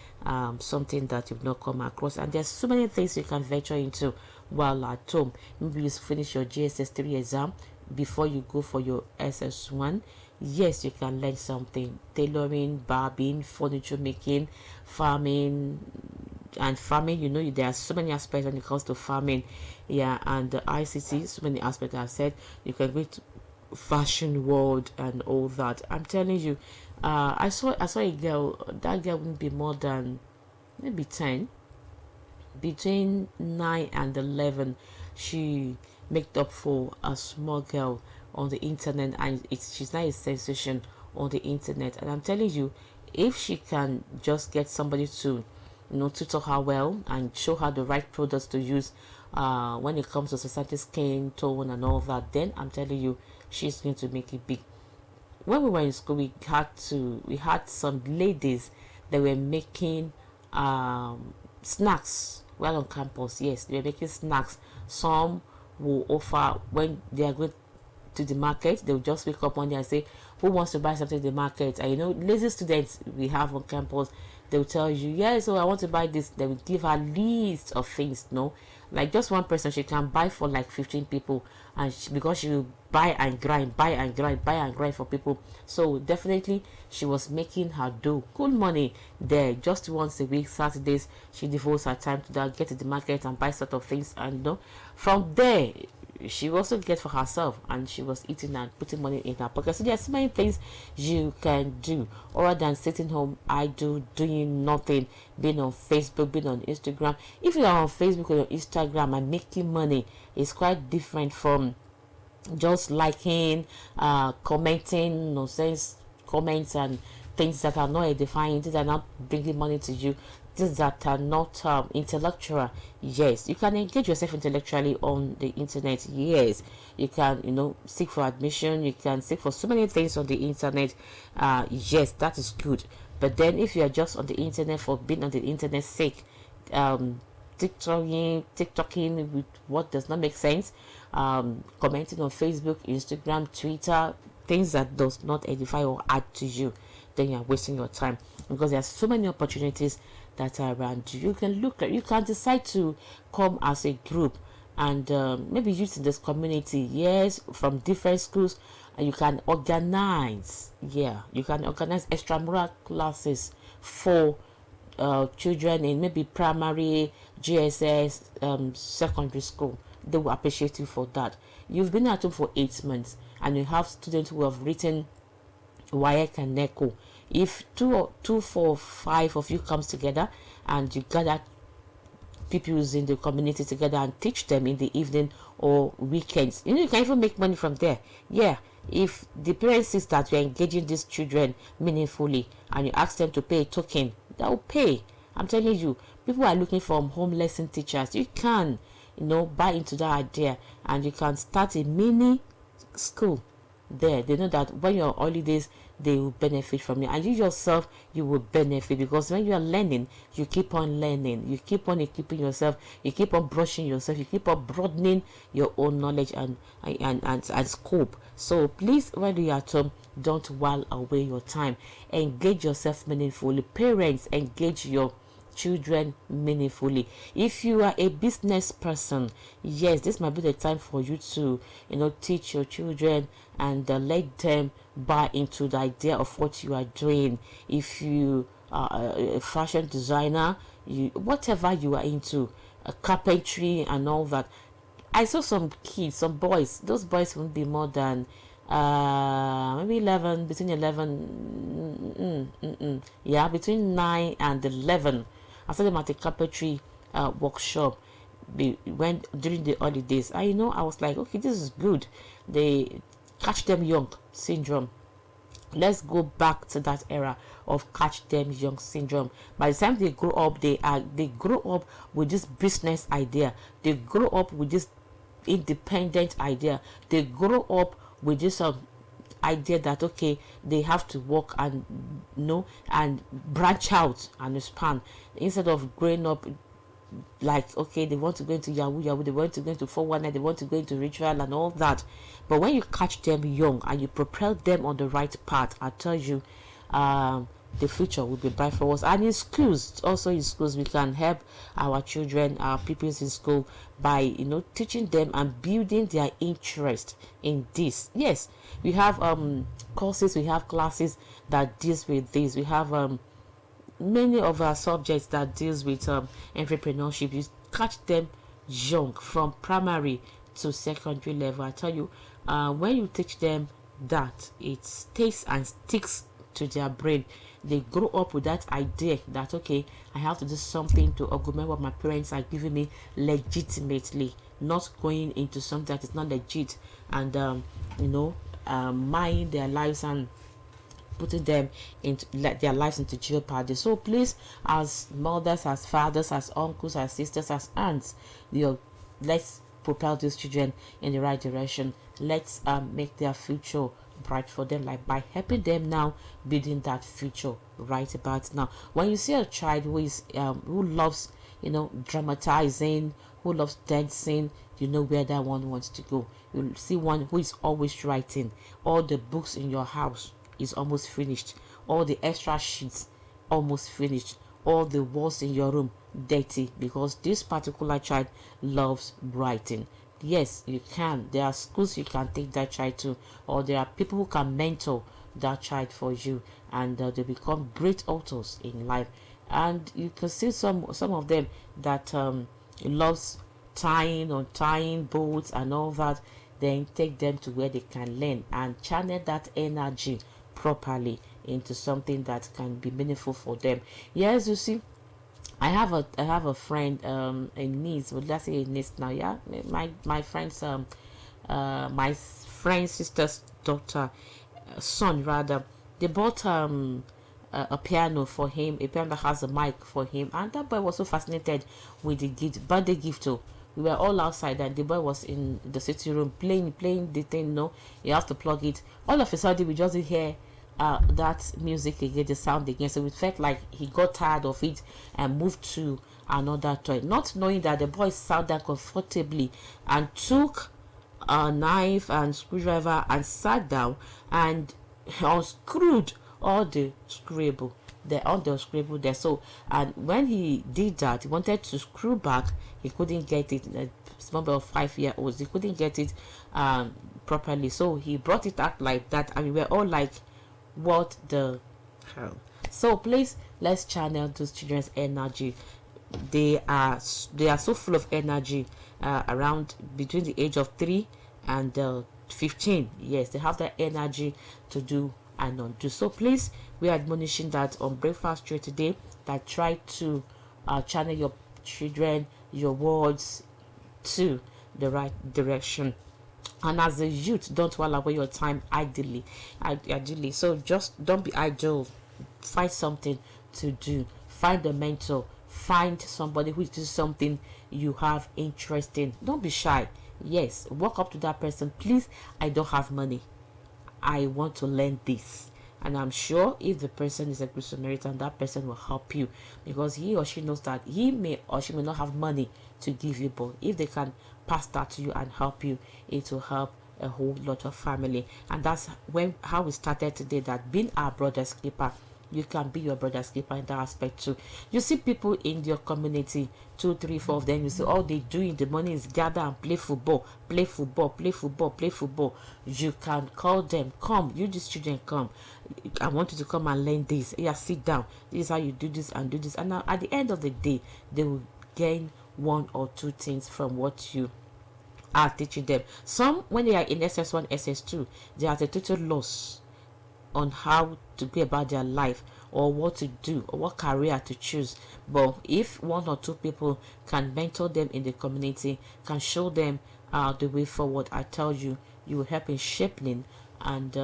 something that you've not come across. And there's so many things you can venture into while at home. Maybe you finish your GSS3 exam before you go for your SS1. Yes, you can learn something: tailoring, barbing, furniture making, farming. And farming, you know, there are so many aspects when it comes to farming. Yeah, and the ICT, so many aspects. I've said you can go to fashion world and all that. I'm telling you, I saw a girl. That girl wouldn't be more than maybe 10, between 9 and 11. She made up for a small girl on the internet, and she's not a sensation on the internet. And I'm telling you, if she can just get somebody to, you know, tutor her well and show her the right products to use when it comes to society skin tone and all that, then I'm telling you, she's going to make it big. When we were in school, we had some ladies that were making snacks while on campus. Yes, they were making snacks. Some will offer when they are going to the market. They'll just wake up one day and say, who wants to buy something in the market? And you know, lazy students we have on campus, they'll tell you, yeah, so I want to buy this. They will give her list of things. No, like just one person, she can buy for like 15 people, and because she will buy and grind, buy and grind, buy and grind for people. So definitely she was making her dough, good money there. Just once a week, Saturdays, she devotes her time to that, get to the market and buy sort of things. And you know, from there she also get for herself, and she was eating and putting money in her pocket. So there's so many things you can do other than sitting home idle, doing nothing, being on Facebook, being on Instagram. If you are on Facebook or Instagram and making money, it's quite different from just liking, commenting nonsense comments and things that are not edifying, things that are not bringing money to you, things that are not intellectual. Yes, you can engage yourself intellectually on the internet. Yes, you can, you know, seek for admission, you can seek for so many things on the internet. Yes, that is good. But then if you are just on the internet for being on the internet sake, TikToking with what does not make sense, commenting on Facebook, Instagram, Twitter, things that does not edify or add to you, then you are wasting your time, because there are so many opportunities that are around you. You can look at, you can decide to come as a group and maybe use this community, yes, from different schools, and you can organize, yeah, you can organize extramural classes for children in maybe primary, GSS, secondary school. They will appreciate you for that. You've been at home for 8 months and you have students who have written WAEC and NECO. If two, 4, 5 of you comes together and you gather pupils in the community together and teach them in the evening or weekends, you can even make money from there. Yeah, if the parents sees that you're engaging these children meaningfully and you ask them to pay a token, they'll pay. I'm telling you, people are looking for home lesson teachers. You can, buy into that idea and you can start a mini school there. They know that when you're on holidays, they will benefit from it, and you yourself, you will benefit, because when you are learning, you keep on learning, you keep on equipping yourself, you keep on brushing yourself, you keep on broadening your own knowledge and scope. So please, when you're at home, don't while away your time. Engage yourself meaningfully. Parents, engage your children meaningfully. If you are a business person, yes, this might be the time for you to teach your children and let them buy into the idea of what you are doing. If you are a fashion designer, whatever you are into, carpentry and all that. I saw some kids, some boys, those boys won't be more than maybe 11, between 11, yeah, between 9 and 11. I saw them at a carpentry workshop. They went during the holidays. I was like, okay, this is good. They catch them young syndrome. Let's go back to that era of catch them young syndrome. By the time they grow up, they grow up with this business idea. They grow up with this independent idea. They grow up with this idea that okay, they have to work and and branch out and expand, instead of growing up like, okay, they want to go into Yahoo, they want to go into 419, they want to go into ritual and all that. But when you catch them young and you propel them on the right path, I tell you, the future will be bright for us. And in schools, also in schools, we can help our children, our pupils in school by teaching them and building their interest in this. Yes, we have courses, we have classes that deals with this. We have many of our subjects that deals with entrepreneurship. You catch them young from primary to secondary level. I tell you, when you teach them that, it stays and sticks to their brain. They grow up with that idea that okay, I have to do something to augment what my parents are giving me legitimately, not going into something that is not legit and mining their lives and putting them into their lives into jeopardy. So please, as mothers, as fathers, as uncles, as sisters, as aunts, let's propel these children in the right direction. Let's make their future bright for them, like by helping them now, building that future right about now. When you see a child who is who loves dramatizing, who loves dancing, you know where that one wants to go. You'll see one who is always writing. All the books in your house is almost finished, all the extra sheets almost finished, all the walls in your room dirty, because this particular child loves writing. Yes, you can. There are schools you can take that child to, or there are people who can mentor that child for you, and they become great authors in life. And you can see some of them that loves tying boats and all that. Then take them to where they can learn and channel that energy properly into something that can be meaningful for them. Yes, you see, I have a friend, a niece, well, let's say a niece now, yeah, my friend's my friend's sister's daughter, son rather. They bought a piano for him, a piano that has a mic for him, and that boy was so fascinated with the birthday gift too. We were all outside and the boy was in the sitting room playing the thing. You have to plug it. All of a sudden we just hear that music again, the sound again. So we felt like he got tired of it and moved to another toy, not knowing that the boy sat down comfortably and took a knife and screwdriver and sat down and unscrewed all the screwable on the scribble there. So, and when he did that, he wanted to screw back, he couldn't get it. A number of 5-year-olds, he couldn't get it properly, so he brought it out like that, and we were all like, what the hell? So please, let's channel those children's energy. They are so full of energy, around between the age of 3 and 15. Yes, they have that energy to do and undo. So please, we are admonishing that on Breakfast Trade today, that try to channel your children, your words to the right direction. And as a youth, don't while away your time idly. So just don't be idle. Find something to do. Find a mentor. Find somebody who is something you have interest in. Don't be shy. Yes, walk up to that person. Please, I don't have money, I want to learn this. And I'm sure if the person is a good Samaritan, that person will help you, because he or she knows that he may or she may not have money to give you, but if they can pass that to you and help you, it will help a whole lot of family. And that's how we started today, that being our brother's keeper. You can be your brother's keeper in that aspect too. You see people in your community, 2, 3, 4 of them, you see all they do in the morning is gather and play football, play football, play football, play football. You can call them, come, you these children, come, I want you to come and learn this. Yeah, sit down, this is how you do this and do this. And now at the end of the day, they will gain 1 or 2 things from what you are teaching them. Some, when they are in SS1, SS2, they are a total loss on how to go about their life, or what to do, or what career to choose. But if 1 or 2 people can mentor them in the community, can show them the way forward, I tell you, you will help in shaping and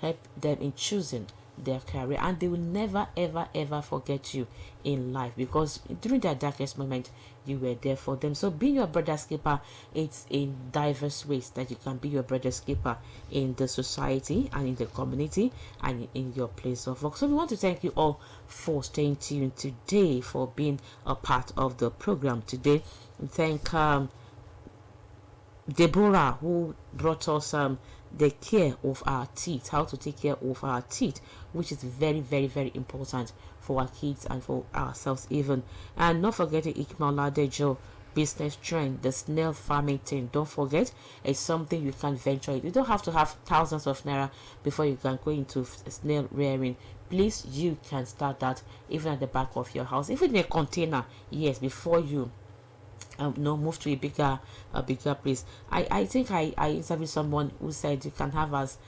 help them in choosing their career, and they will never ever forget you in life, because during their darkest moment you were there for them. So being your brother's keeper, it's in diverse ways that you can be your brother's keeper in the society and in the community and in your place of work. So we want to thank you all for staying tuned today, for being a part of the program today. We thank Deborah, who brought us the care of our teeth, how to take care of our teeth, which is very important for our kids and for ourselves even. And not forgetting Ikmaola Dejo business trend, the snail farming thing. Don't forget, it's something you can venture in. You don't have to have thousands of naira before you can go into snail rearing. Please, you can start that even at the back of your house, even in a container. Yes, before you move to a bigger place. I think I interviewed someone who said you can have as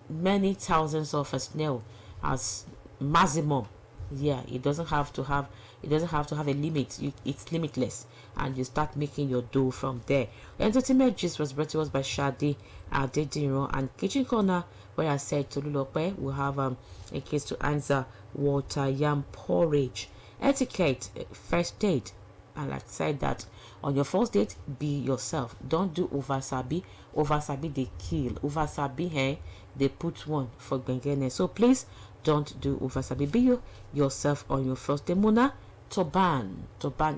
many thousands of a snail as maximum. Yeah, it doesn't have to have a limit. It's limitless, and you start making your dough from there. Entertainment Gist was brought to us by Shadi Adediro, and Kitchen Corner, where I said to Lulope will have a case to answer, water yam porridge, etiquette, first date. And like I said, that on your first date, be yourself. Don't do oversabi. Oversabi they kill. Oversabi, they put one for Bengene. So please don't do oversabi. Be yourself on your first date. Mona, turban.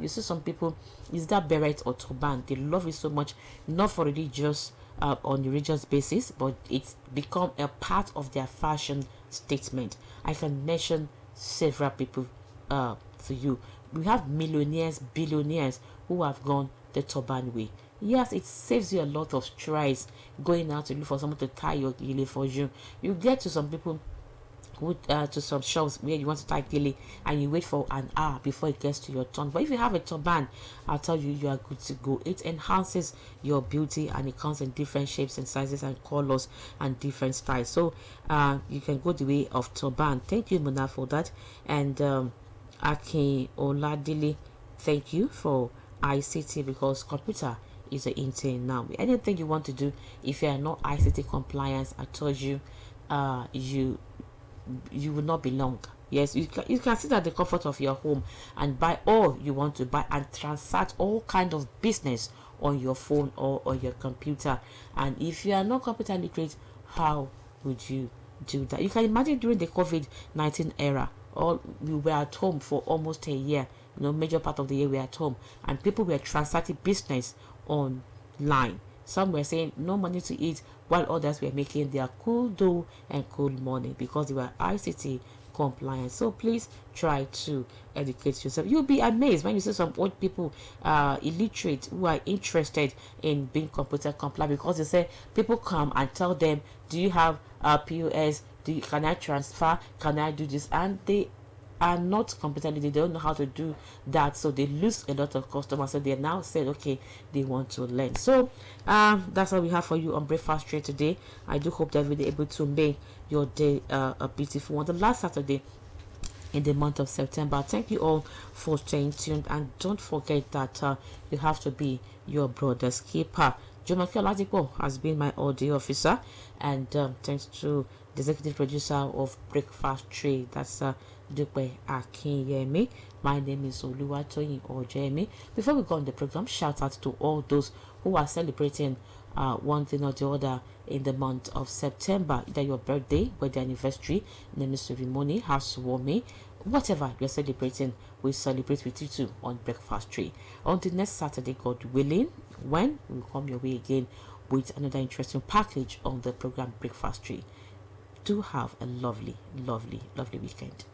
You see some people, is that beret or turban? They love it so much, not for religious on religious basis, but it's become a part of their fashion statement. I can mention several people to you. We have millionaires, billionaires who have gone the turban way. Yes, it saves you a lot of stress going out to look for someone to tie your gele for you. You get to some people who to some shops where you want to tie gele and you wait for an hour before it gets to your turn. But if you have a turban, I'll tell you, you are good to go. It enhances your beauty, and it comes in different shapes and sizes and colors and different styles. So you can go the way of turban. Thank you, Mona, for that. And Akin Oladile, thank you for ICT, because computer is the intern now. Anything you want to do, if you are not ICT compliance, I told you, you will not belong. Yes, you can sit at the comfort of your home and buy all you want to buy and transact all kind of business on your phone or on your computer. And if you are not computer literate, how would you do that? You can imagine during the COVID-19 era, all we were at home for almost a year. Major part of the year we were at home, and people were transacting business online. Some were saying no money to eat, while others were making their cool dough and cool money because they were ICT compliance. So please try to educate yourself. You'll be amazed when you see some old people, illiterate, who are interested in being computer compliant, because they say people come and tell them, do you have POS, can I transfer, can I do this, and they are not competently, they don't know how to do that, so they lose a lot of customers. So they now said, okay, they want to learn. So that's all we have for you on Breakfast Trade today. I do hope that we'll be able to make your day a beautiful one. The last Saturday in the month of September. Thank you all for staying tuned, and don't forget that you have to be your brother's keeper. Jomake Oladipo has been my audio officer, and thanks to the executive producer of Breakfast Trade, that's Dupe Akinyemi. My name is Oluwatoyin Ojemi. Before we go on the program, shout out to all those who are celebrating one thing or the other in the month of September, either your birthday, wedding anniversary, naming ceremony, housewarming, whatever you're celebrating, we celebrate with you too on Breakfast Tree. On the next Saturday, God willing, when we come your way again with another interesting package on the program Breakfast Tree. Do have a lovely, lovely, lovely weekend.